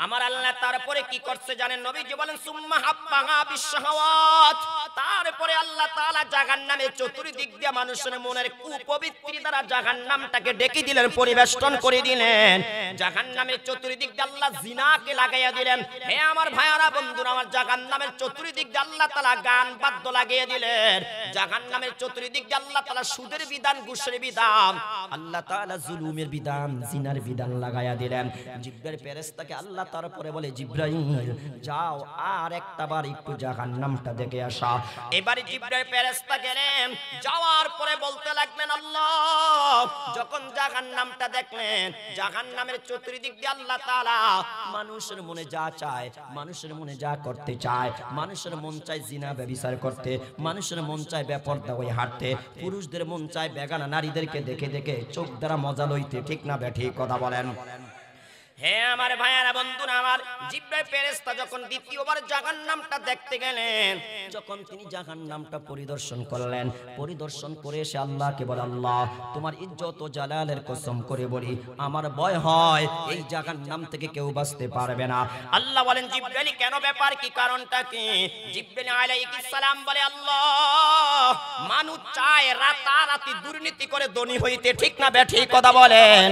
আমার আল্লাহ তারপরে কি করছে জানেন? নবীজি বলেন সুম্মা হাব্বাহা বিশহাওয়াত। তারপরে আল্লাহ তাআলা জাহান্নামের চতুর্দিক দিয়ে মানুষের মনের কুপবিত্রি দ্বারা জাহান্নামটাকে ডেকে দিলেন, পরিবেষ্টন করে দিলেন। জাহান্নামের চতুর্দিক দিয়ে আল্লাহ জিনাকে লাগাইয়া দিলেন। হে আমার ভাইয়ারা, বন্ধুরা আমার, জাহান্নামের চতুর্দিক দিয়ে আল্লাহ তাআলা গান বাদ্য লাগিয়ে দিলেন। জাহান্নামের চতুর্দিক দিয়ে আল্লাহ তাআলা সুদের বিধান, ঘুষের বিধান, আল্লাহ তাআলা জুলুমের বিধান, জিনার বিধান লাগাইয়া দিলেন। জিবরাইল ফেরেশতাকে আল্লাহ তারপরে বলে, জিবরাইল যাও আর একটা বার একটু জাহান্নামটা দেখে আসা। এবারে জিবরাইল ফেরেশতা গেলেন, যাওয়ার পরে বলতে লাগলেন, আল্লাহ যখন জাহান্নামটা দেখলেন, জাহান্নামের চতুর্দিক দিয়ে আল্লাহ তাআলা মানুষের মনে যা চায়, মানুষের মনে যা করতে চায়, মানুষের মন চায় জিনা ব্যভিচার করতে, মানুষের মন চায় বেপরদা হয়ে হাঁটতে, পুরুষদের মন চায় বেগানা নারীদেরকে দেখে দেখে চোখ দ্বারা মজা লইতে। ঠিক না বেঠিক কথা বলেন? হে আমার ভাইয়ারা, বন্ধুরা আমার, জিবরাইল ফেরেশতা যখন দ্বিতীয়বার জাহান্নামটা দেখতে গেলেন, যখন তিনি জাহান্নামটা পরিদর্শন করলেন, পরিদর্শন করে এসে আল্লাহকে বলে, আল্লাহ তোমার ইজ্জত ও জালালের কসম করে বলি, আমার ভয় হয় এই জাহান্নাম থেকে কেউ বাঁচতে পারবে না। আল্লাহ বলেন, জিবরাইল কেন, ব্যাপার কি, কারণটা কি? জিবরাইল আলাইহিস সালাম বলে, আল্লাহ মানুষ চায় রাতারাতি দুর্নীতি করে ধনী হইতে। ঠিক না বেঠিক কথা বলেন?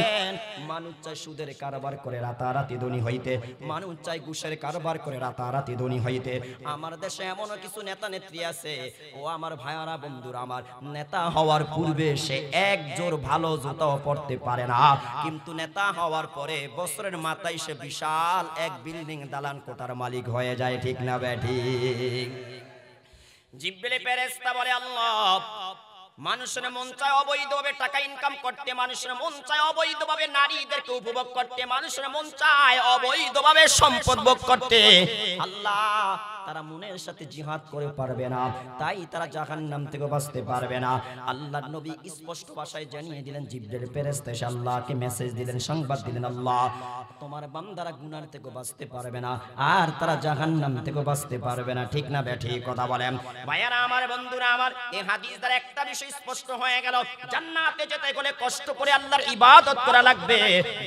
মানুষ চায় সুদের কারবার করে রাতারাতি ধনী হইতে, মানুষ চায় ঘুষের কারবার করে রাতারাতি ধনী হইতে। আমার দেশে এমন কিছু নেতা নেত্রী আছে, ও আমার ভাইয়ারা, বন্ধুরা আমার, নেতা হওয়ার পূর্বে সে এক জোড় ভালো জুতাও পরতে পারে না, কিন্তু নেতা হওয়ার পরে বছরের মাথায় সে বিশাল এক বিল্ডিং দালান কোঠার মালিক হয়ে যায়। ঠিক না বেঠিক? জিবরাইল ফেরেশতা বলে, আল্লাহ মানুষের মন চায় অবৈধভাবে টাকা ইনকাম করতে, মানুষের মন চায় অবৈধভাবে নারীদেরকে উপভোগ করতে, মানুষের মন চায় অবৈধভাবে সম্পদ ভোগ করতে। আল্লাহ তারা মনের সাথে জিহাদ করে পারবে না, তাই তারা জাহান্নাম থেকে বাঁচতে পারবে না। আল্লাহর নবী স্পষ্ট ভাষায় জানিয়ে দিলেন, জিবরাইল ফেরেশতা এসে আল্লাহকে মেসেজ দিলেন, সংবাদ দিলেন, আল্লাহ তোমার বান্দারা গুনাহ থেকে বাঁচতে পারবে না, আর তারা জাহান্নাম থেকে বাঁচতে পারবে না। ঠিক না বেঠিক কথা বলেন? ভাইয়ারা আমার, বন্ধুরা আমার, এই হাদিস দ্বারা একটা বিষয় স্পষ্ট হয়ে গেল, জান্নাতে যেতে হলে কষ্ট করে আল্লাহর ইবাদত করা লাগবে,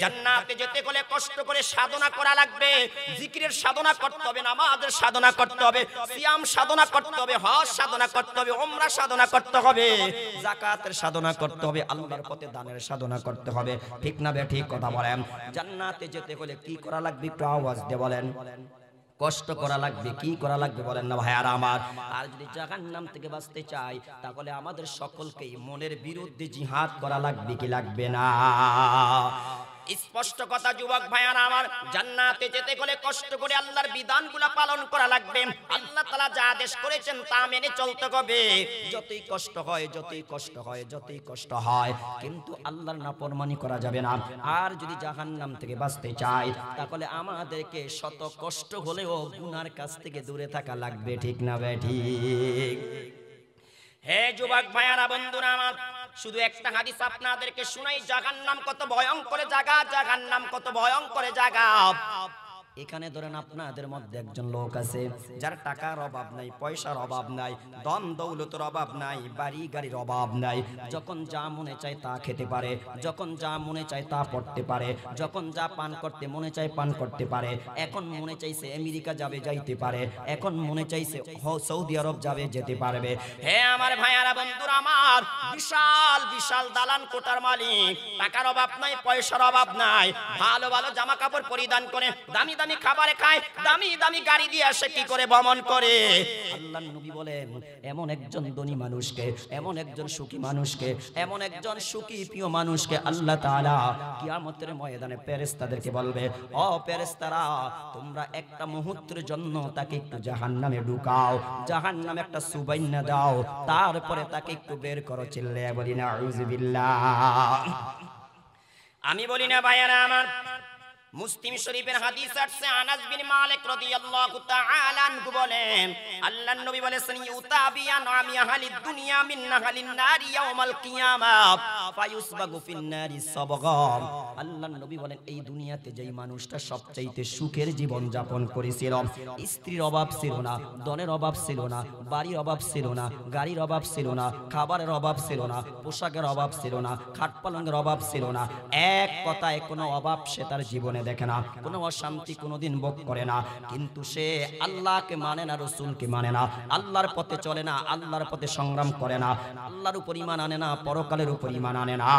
জান্নাতে যেতে হলে কষ্ট করে সাধনা করা লাগবে, জিকিরের সাধনা করতে হবে, নামাজের সাধনা করতে হবে, সিয়াম সাধনা করতে হবে, হজ সাধনা করতে হবে, উমরা সাধনা করতে হবে, যাকাতের সাধনা করতে হবে, আল্লাহর পথে দানের সাধনা করতে হবে। ঠিক না বেঠিক কথা বলেন? জান্নাতে যেতে হলে কি করা লাগবে? একটু আওয়াজ দিয়ে বলেন। কষ্ট করা লাগবে। কি করা লাগবে বলেন না ভাইয়ারা আমার? আর যদি জাহান্নাম থেকে বাঁচতে চাই তাহলে আমাদের সকলকেই মনের বিরুদ্ধে জিহাদ করা লাগবে কি লাগবে না? স্পষ্ট কথা যুবক ভাইয়ারা আমার, জান্নাতে যেতে গেলে কষ্ট করে আল্লাহর বিধানগুলো পালন করা লাগবে। আল্লাহ তাআলা যা আদেশ করেছেন তা মেনে চলতে হবে। যতই কষ্ট হয়, যতই কষ্ট হয়, যতই কষ্ট হয়, কিন্তু আল্লাহর নাফরমানি করা যাবে না। আর যদি জাহান্নাম থেকে বাঁচতে চাই তাহলে আমাদেরকে শত কষ্ট হলেও গুনার কাছ থেকে দূরে থাকা লাগবে। ঠিক না ঠিক? হে যুবক ভাইয়ারা, বন্ধুরা আমার, শুধু একটা হাদিস আপনাদেরকে শুনাই, জাহান্নাম কত ভয়ঙ্কর জায়গা, জাহান্নাম কত ভয়ঙ্কর জায়গা। এখানে ধরেন আপনাদের মধ্যে একজন লোক আছে যার টাকার অভাব নাই, পয়সার অভাব নাই, ধন দৌলতের অভাব নাই, বাড়ি গাড়ির অভাব নাই। যখন যা মনে চায় তা খেতে পারে, যখন যা মনে চায় তা পড়তে পারে, যখন যা পান করতে মনে চায় পান করতে পারে। এখন মনে চাইছে আমেরিকা যাবে, যাইতে পারে। এখন মনে চাইছে সৌদি আরব যাবে, যেতে পারবে। হে আমার ভাইয়ারা, বন্ধুরা আমার, বিশাল বিশাল দালান কোটার মালিক, টাকার অভাব নাই, পয়সার অভাব নাই, ভালো ভালো জামা কাপড় পরিধান করে, দামি দামি খাবারে খায়, দামি দামি গাড়ি দিয়ে আসে, কি করে ভ্রমণ করে। আল্লাহর নবী বলেন, এমন একজন ধনী মানুষকে, এমন একজন সুখী মানুষকে, এমন একজন সুখী প্রিয় মানুষকে আল্লাহ তাআলা কিয়ামতের ময়দানে ফেরেশতাদেরকে বলবে, ও ফেরেশতারা, তোমরা একটা মুহূর্তের জন্য তাকে একটু জাহান্নামে ঢুকাও, জাহান্নামে একটা সুবাইন্না দাও, তারপরে তাকে একটু বের করো। চিল্লায়া বলি না আউযুবিল্লাহ। আমি বলি না ভাইয়ারা আমার, মুসলিম শরীফের হাদিস আছে, আনাস বিন মালিক রাদিয়াল্লাহু তাআলা আনহু বলেন, আল্লাহর নবী বলেছেন, ইউতাবিয়া নামি আহলিদ দুনিয়া মিন আহলিন নারি ইয়াউমাল কিয়ামাহ ফায়ুসবাগু ফিন নারি সাবগা। আল্লাহর নবী বলেন, এই দুনিয়াতে যেই মানুষটা সবচাইতে সুখের জীবন যাপন করেছিল, স্ত্রীর অভাব ছিল না, ধনের অভাব ছিল না, বাড়ির অভাব ছিল না, গাড়ির অভাব ছিল না, খাবারের অভাব ছিল না, পোশাকের অভাব ছিল না, খাট পালঙ্কের অভাব ছিল না, এক কথায় কোনো অভাব সে তার জীবনে দেখে না, কোনো অশান্তি কোনোদিন ভোগ করে না। কিন্তু সে আল্লাহকে মানে না, রাসূলকে মানে না, আল্লাহর পথে চলে না, আল্লাহর পথে সংগ্রাম করে না, আল্লাহর উপর ঈমান আনে না, পরকালের উপর ঈমান আনে না।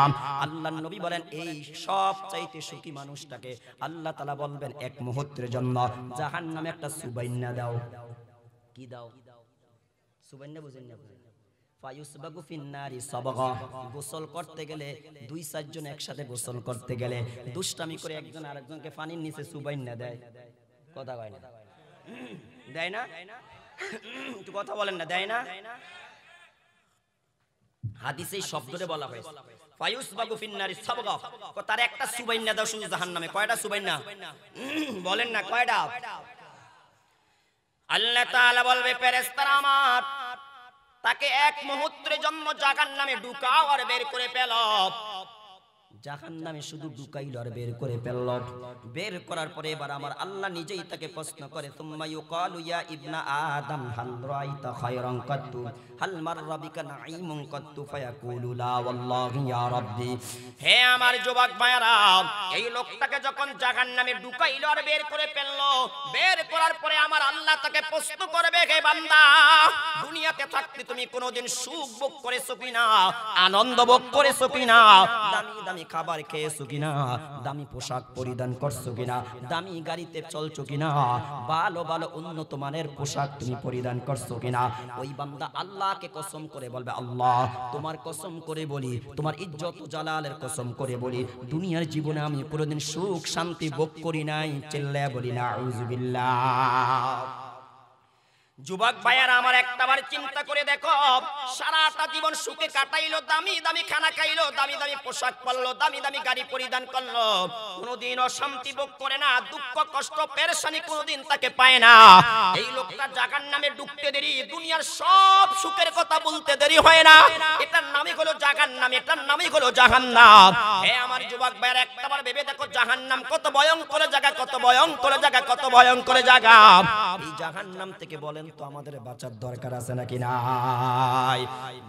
আল্লাহর নবী বলেন, এই সব চাইতে সুখী মানুষটাকে আল্লাহ তাআলা বলবেন, এক মুহূর্তের জন্য জাহান্নামে একটা সুবাইন্না দাও। কি দাও? সুবাইন্না বুঝেন না? ফায়ুসবাগু ফিন নারি সাবগা। গোসল করতে গেলে, দুই চারজন একসাথে গোসল করতে গেলে দুষ্টামি করে একজন আরেকজনকে পানির নিচে সুবাইন্না দেয়। কথা কয় না? দেয় না? একটু কথা বলেন না, দেয় না? হাদিসে এই শব্দটা বলা হয়েছে, ফায়ুসবাগু ফিন নারি সাবগা। তার একটা সুবাইন্না দাও শুধু জাহান্নামে। কয়টা সুবাইন্না বলেন না? কয়টা? আল্লাহ তাআলা বলবে, ফেরেশতারা আমার, তাকে এক মুহূর্তের জন্য জাহান্নামে ঢুকাও আর বের করে ফেলো। জাহান্নামে শুধু ঢুকাইল আর বের করে ফেলল। বের করার পরে এবার আমার আল্লাহ নিজেই তাকে প্রশ্ন করে, সুম্মা ইউকালু ইয়া ইবনা আদম হাল রাআইতা খায়রান কাত্তু হাল মাররা বিকা নাঈমুন কাত্তু ফায়াকুলু লা ওয়াল্লাহি ইয়া রাব্বি। হে আমার যুবক ভাইরা, এই লোকটাকে যখন জাহান্নামে ঢুকাইল আর বের করে ফেলল, বের করার পরে আমার আল্লাহ তাকে প্রশ্ন করবে, হে বান্দা, দুনিয়াতে থাকতে তুমি কোনোদিন সুখ ভোগ করেছো কিনা, আনন্দ ভোগ করেছো কিনা, দামি দামি খাবার খেয়েছো কিনা, দামি পোশাক পরিধান করছো কিনা, দামি গাড়িতে চলছো কিনা, ভালো ভালো উন্নত মানের পোশাক তুমি পরিধান করছো কিনা? ওই বান্দা আল্লাহকে কসম করে বলবে, আল্লাহ, তোমার কসম করে বলি, তোমার ইজ্জত জালালের কসম করে বলি, দুনিয়ার জীবনে আমি কোনোদিন সুখ শান্তি ভোগ করি নাই। চিল্লায়া বলি না আউযুবিল্লাহ। যুবক ভাইয়ারা আমার, একটাবার চিন্তা করে দেখো, সারাটা জীবন সুখে কাটাইলো, দামি দামি খানা খাইলো, দামি দামি পোশাক পরলো, দামি দামি গাড়ি পরিধান করলো, কোনোদিন অশান্তি ভোগ করে না, দুঃখ কষ্ট পেরেশানি কোনোদিন তাকে পায় না। এই লোকটা জাহান্নামে ঢুকতে দেরি, দুনিয়ার সব সুখের কথা বলতে দেরি হয় না। এটার নামই হলো জাহান্নাম, এটার নামই হলো জাহান্নাম। হে আমার যুবক ভাইয়ারা, একটাবার ভেবে দেখো জাহান্নাম কত ভয়ঙ্কর জায়গা, কত ভয়ঙ্কর জায়গা, কত ভয়ঙ্কর জায়গা। এই জাহান্নাম থেকে বলেন বলেন তো আমাদের বাঁচার দরকার আছে নাকি নাই?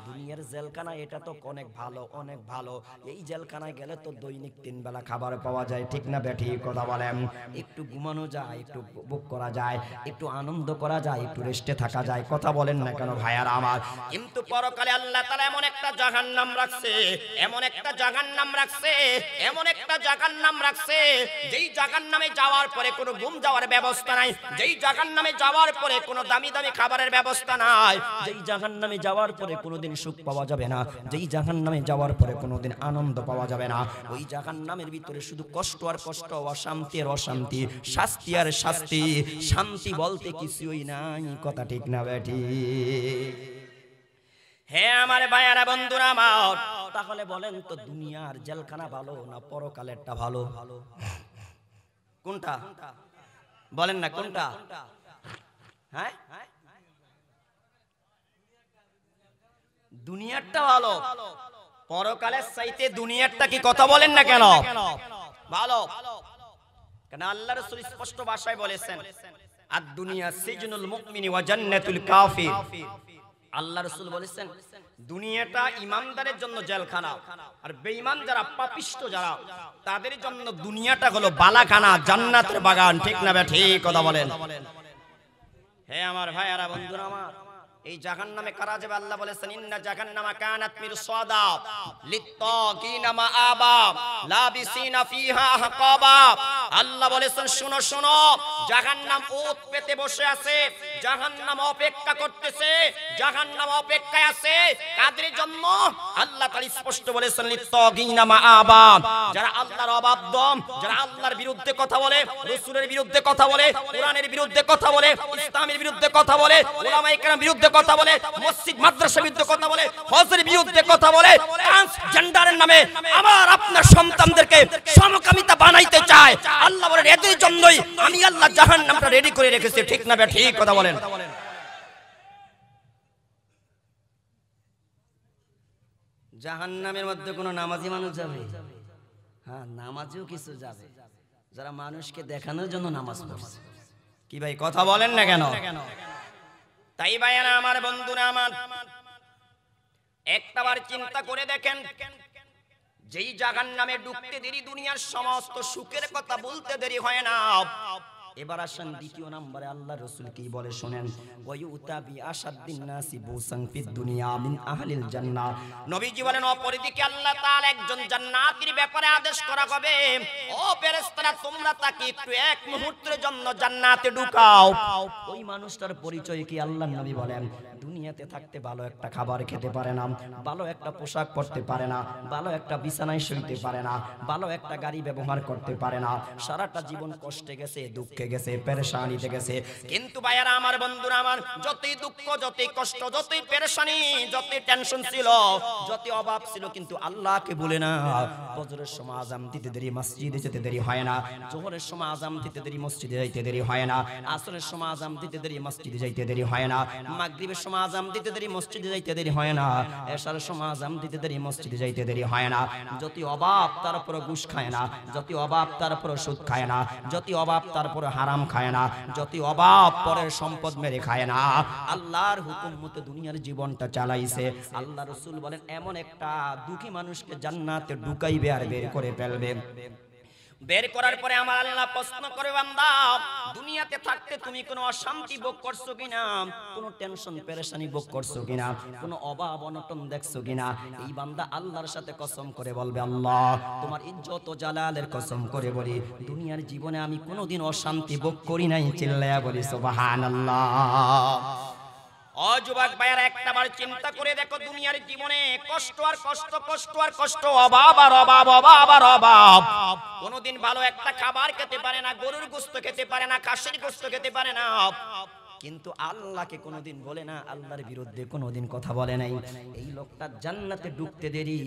দুনিয়ার জেলখানা এটা তো অনেক ভালো, অনেক ভালো। এই জেলখানায় গেলে তো দৈনিক 3 বেলা খাবার পাওয়া যায়, ঠিক না বেঠি কথা বলেন? একটু ঘুমানো যায়, একটু উপভোগ করা যায়, একটু আনন্দ করা যায়, একটু রেস্টে থাকা যায়, কথা বলেন না কেন ভাইয়ারা আমার? কিন্তু পরকালে আল্লাহ তাআলা এমন একটা জাহান্নাম রাখছে, এমন একটা জাহান্নাম রাখছে, এমন একটা জাহান্নাম রাখছে, যেই জাহান্নামে যাওয়ার পরে কোনো ঘুম যাওয়ার ব্যবস্থা নাই, যেই জাহান্নামে যাওয়ার পরে কোনো দামি দামি খাবারের ব্যবস্থা নাই, যেই জাহান্নামে যাওয়ার পরে কোনোদিন সুখ পাওয়া যাবে না, যেই জাহান্নামে যাওয়ার পরে কোনোদিন আনন্দ পাওয়া যাবে না, ওই জাহান্নামের ভিতরে শুধু কষ্ট আর কষ্ট, অশান্তি আর অশান্তি, শাস্তি আর শাস্তি, শান্তি বলতে কিছুই নাই, কথা ঠিক না বেঠি? হে আমার ভাইয়ারা বন্ধুরা আমার, তাহলে বলেন তো দুনিয়ার জেলখানা ভালো না পরকালেরটা ভালো? কোনটা বলেন না, কোনটা? হ্যাঁ, দুনিয়ারটা ভালো, পরকালের চাইতে দুনিয়ারটা কি, কথা বলেন না কেন ভালো? কেন আল্লাহ রাসূল স্পষ্ট ভাষায় বলেছেন, আদ দুনিয়া সিজনুল মুমিনি ওয়া জান্নাতুল কাফির। আল্লাহ রাসূল বলেছেন দুনিয়াটা ঈমানদারের জন্য জেলখানা, আর বেঈমান যারা, পাপিষ্ট যারা, তাদের জন্য দুনিয়াটা হলো বালাখানা, জান্নাতের বাগান, ঠিক না বেঠি কথা বলেন? হে আমার ভাইয়ারা বন্ধুরা আমার, এই জাহান্নামে কারা যাবে? আল্লাহ বলেছেন ইন্না জাহান্নামা কানাত মিরসাদা লিত্তাগিনা মাআবা লাবিসিনা ফিহা আহকাবা। আল্লাহ বলেছেন শুনো শুনো, জাহান্নাম ওত পেতে বসে আছে, জাহান্নাম অপেক্ষা করতেছে, জাহান্নাম অপেক্ষায় আছে কাদের জন্য? আল্লাহ তাআলা স্পষ্ট বলেছেন লিত্তাগিনা মাআবা, যারা আল্লাহর অবাধ্য, যারা আল্লাহর বিরুদ্ধে কথা বলে, রাসূলের বিরুদ্ধে কথা বলে, কোরআনের বিরুদ্ধে কথা বলে, ইসলামের বিরুদ্ধে কথা বলে, উলামায়ে কেরামের বিরুদ্ধে কথা বলে, মসজিদ মাদ্রাসার বিরুদ্ধে কথা বলে, হজের বিরুদ্ধে কথা বলে, ট্রান্সজেন্ডারের নামে আমার আপনার সন্তানদেরকে সমকামিতা বানাইতে চায়। আল্লাহ বলেন এদের জন্যই আমি আল্লাহ জাহান্নামটা রেডি করে রেখেছি, ঠিক না বে ঠিক কথা বলেন? জাহান্নামের মধ্যে কোনো নামাজি মানুষ যাবে? হ্যাঁ, নামাজিও কিছু যাবে, যারা মানুষকে দেখানোর জন্য নামাজ পড়ছে। কি ভাই কথা বলেন না কেন? তাই ভাইয়ারা আমার বন্ধুরা আমার, একটাবার চিন্তা করে দেখেন, যেই জাহান্নামে ঢুকতে দেরি দুনিয়ার সমস্ত সুখের কথা বলতে দেরি হয় না। এবার আসেন দ্বিতীয় নম্বরে আল্লাহ রাসূল কি বলে শুনেন, ওয়ায়ুতা বি আশাদ্দিন নাসি বুসান ফিদ দুনিয়া মিন আহলিল জান্নাহ। নবীজি বলেন অপরদিকে আল্লাহ তাআলা একজন জান্নাতীর ব্যাপারে আদেশ করা হবে, ও ফেরেশতারা তোমরা তাকে একটু এক মুহূর্তের জন্য জান্নাতে ঢুকাও। ওই মানুষটার পরিচয় কি? আল্লাহর নবী বলেন দুনিয়াতে থাকতে ভালো একটা খাবার খেতে পারে না, ভালো একটা পোশাক পরতে পারে না, ভালো একটা বিছানায় শুইতে পারে না, ভালো একটা গাড়ি ব্যবহার করতে পারে না, সারাটা জীবন কষ্টে গেছে, দুঃখে গেছে, পেরেশানিতে গেছে। কিন্তু ভাইয়ারা আমার বন্ধুরা আমার, যতই দুঃখ, যতই কষ্ট, যতই পেরেশানি, যতই টেনশন ছিল, যতই অভাব ছিল, কিন্তু আল্লাহকে বলে না। ফজরের সময় আযান দিতে দেরি মসজিদে যেতে দেরি হয় না, জোহরের সময় আযান দিতে দেরি মসজিদে যাইতে দেরি হয় না, আসরের সময় আযান দিতে দেরি মসজিদে যাইতে দেরি হয় না, মাগরিবের সময় আযান দিতে দেরি মসজিদে যাইতে দেরি হয় না, এশারের সময় আযান দিতে দেরি মসজিদে যাইতে দেরি হয় না। যতই অভাব তারপর ঘুষ খায় না, যতই অভাব তারপর সুদ খায় না, যতই অভাব তারপর হারাম খায় না, যতই অভাব পরের সম্পদ মেরে খায় না, আল্লাহর হুকুম মতো দুনিয়ার জীবনটা চালাইছে। আল্লাহ রাসূল বলেন এমন একটা দুঃখী মানুষকে জান্নাতে ঢুকাইবে আর বের করে ফেলবে। বের করার পরে আমার আল্লাহ প্রশ্ন করে, বান্দা দুনিয়াতে থাকতে তুমি কোনো অশান্তি ভোগ করছো কিনা, কোনো টেনশন পেরেশানি ভোগ করছো কিনা, কোনো অভাব অনটন দেখছো কিনা? এই বান্দা আল্লাহর সাথে কসম করে বলবে, আল্লাহ তোমার ইজ্জত ও জালালের কসম করে বলি দুনিয়ার জীবনে আমি কোনোদিন অশান্তি ভোগ করি নাই। চিল্লায়া বলি সুবহানাল্লাহ। ও যুবক ভাইয়ারা, একটাবার চিন্তা করে দেখো, দুনিয়ার জীবনে কষ্ট আর কষ্ট, কষ্ট আর কষ্ট, অভাব আর অভাব, অভাব আর অভাব। কোনোদিন ভালো একটা খাবার খেতে পারে না, গরুর গোশত খেতে পারে না, খাসির গোশত খেতে পারে না, কিন্তু আল্লাহকে কোনোদিন বলে না, আল্লাহর বিরুদ্ধে কোনোদিন কথা বলে নাই। এই লোকটা জান্নাতে ঢুকতে দেরি,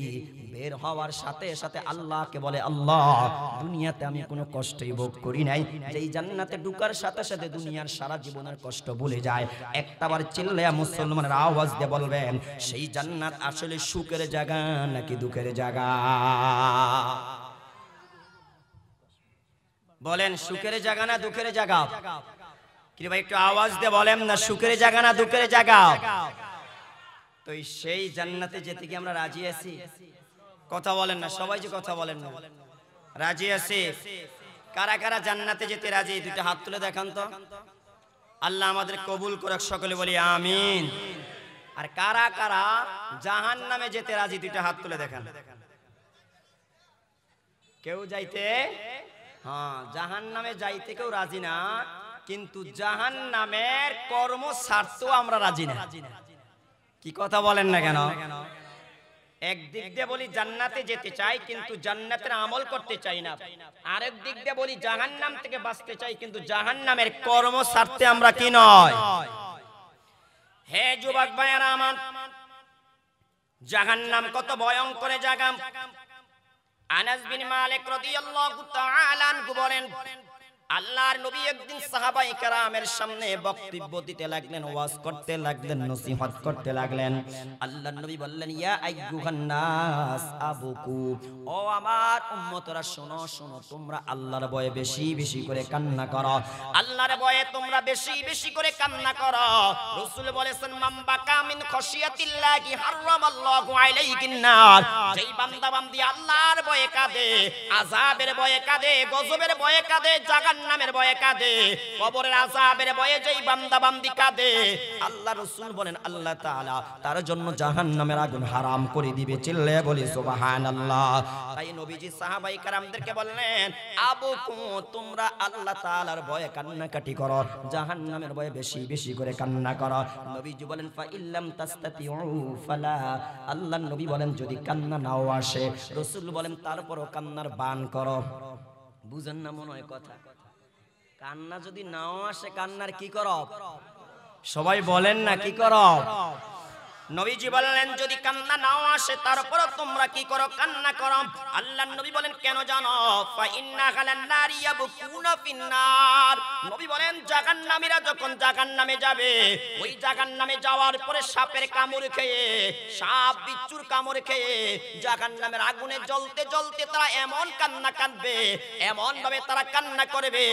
বের হওয়ার সাথে সাথে আল্লাহকে বলে, আল্লাহ দুনিয়াতে আমি কোনো কষ্টই ভোগ করি নাই। যেই জান্নাতে ঢুকার সাথে সাথে দুনিয়ার সারা জীবনের কষ্ট ভুলে যায়। একটাবার চিল্লায়া মুসলমানের আওয়াজ দিয়ে বলবেন, সেই জান্নাত আসলে সুখের জায়গা নাকি দুঃখের জায়গা? বলেন সুখের জায়গা না দুঃখের জায়গা? কি ভাই একটু আওয়াজ দিয়ে বলেন না, সুখের জায়গা না দুঃখের জায়গা? তো সেই জান্নাতে যেতে কি আমরা রাজি আছি? কথা বলেন না সবাই, যে কথা বলেন না, রাজি আছি? কারা কারা জান্নাতে যেতে রাজি? দুইটা হাত তুলে দেখান তো। আল্লাহ আমাদের কবুল করুক, সকলে বলি আমিন। আর কারা কারা জাহান্নামে যেতে রাজি? দুইটা হাত তুলে দেখান। কেউ যাইতে, হ্যাঁ জাহান্নামে যাইতে কেউ রাজি না, কিন্তু জাহান্নামের কর্ম ছাড়তেও আমরা রাজি না। কি কথা বলেন না কেন? একদিক দিয়ে বলি জান্নাতে যেতে চাই, কিন্তু জান্নাতের আমল করতে চাই না। আরেক দিক দিয়ে বলি জাহান্নাম থেকে বাঁচতে চাই, কিন্তু জাহান্নামের কর্ম ছাড়তে আমরা কি নয়। হে যুবক ভাইয়েরা আমার, জাহান্নাম কত ভয়ঙ্কর জায়গা। আনাস বিন মালিক রাদিয়াল্লাহু তাআলা আনহু বলেন, আল্লাহর নবী একদিন সাহাবায়ে কেরামের সামনে বক্তব্য দিতে লাগলেন, ওয়াজ করতে লাগলেন, নসিহত করতে লাগলেন। আল্লাহর নবী বললেন, ইয়া আইয়ুহান নাস আবুকু, ও আমার উম্মতরা শোনো শোনো, তোমরা আল্লাহর ভয়ে বেশি বেশি করে কান্না করো। আল্লাহর ভয়ে তোমরা বেশি বেশি করে কান্না করো। রাসূল বলেছেন, মান বাকা মিন খাশিয়াতিল্লাহি হারামাল্লাহু আলাইহিন নার, যেই বান্দা বান্দি আল্লাহর ভয়ে কাঁদে, আযাবের ভয়ে কাঁদে, গজবের ভয়ে কাঁদে, জাহান্নামের ভয়ে কাঁদে, কবরের আযাবের ভয়ে যেই বান্দা বান্দি কাঁদে, আল্লাহ রাসূল বলেন আল্লাহ তাআলা তার জন্য জাহান্নামের আগুন হারাম করে দিবে। চিল্লায়ে বলি সুবহানাল্লাহ। তাই নবীজি সাহাবায়ে কেরামদেরকে বললেন, আবুকু, তোমরা আল্লাহ তাআলার ভয়ে কান্নাকাটি করো, জাহান্নামের ভয়ে বেশি বেশি করে কান্না করো। নবীজি বলেন, ফা ইল্লাম তাস্তাতিউ ফালা, আল্লাহর নবী বলেন যদি কান্না নাও আসে, রাসূল বলেন তারপরও কান্নার বান করো। বুঝেন না মনে হয় কথা? কান্না যদি নাও আসে, কান্নার কি করো? সবাই বলেন না কি করো? নবীজি বললেন যদি কান্না নাও আসে তারপর তোমরা কি করো? কান্না করো। আল্লাহর নবী বলেন কেন জানো? ফা ইন্না খালান নারি ইয়াবকুনা ফিন্নার, নবী বলেন জাহান্নামীরা যখন জাহান্নামে যাবে, ওই জাহান্নামে যাওয়ার পরে সাপের কামড় খেয়ে, সাপ বিচ্ছুর কামড় খেয়ে জাহান্নামের আগুনে জ্বলতে জ্বলতে তারা এমন কান্না কাঁদবে, এমন ভাবে তারা কান্না করবে,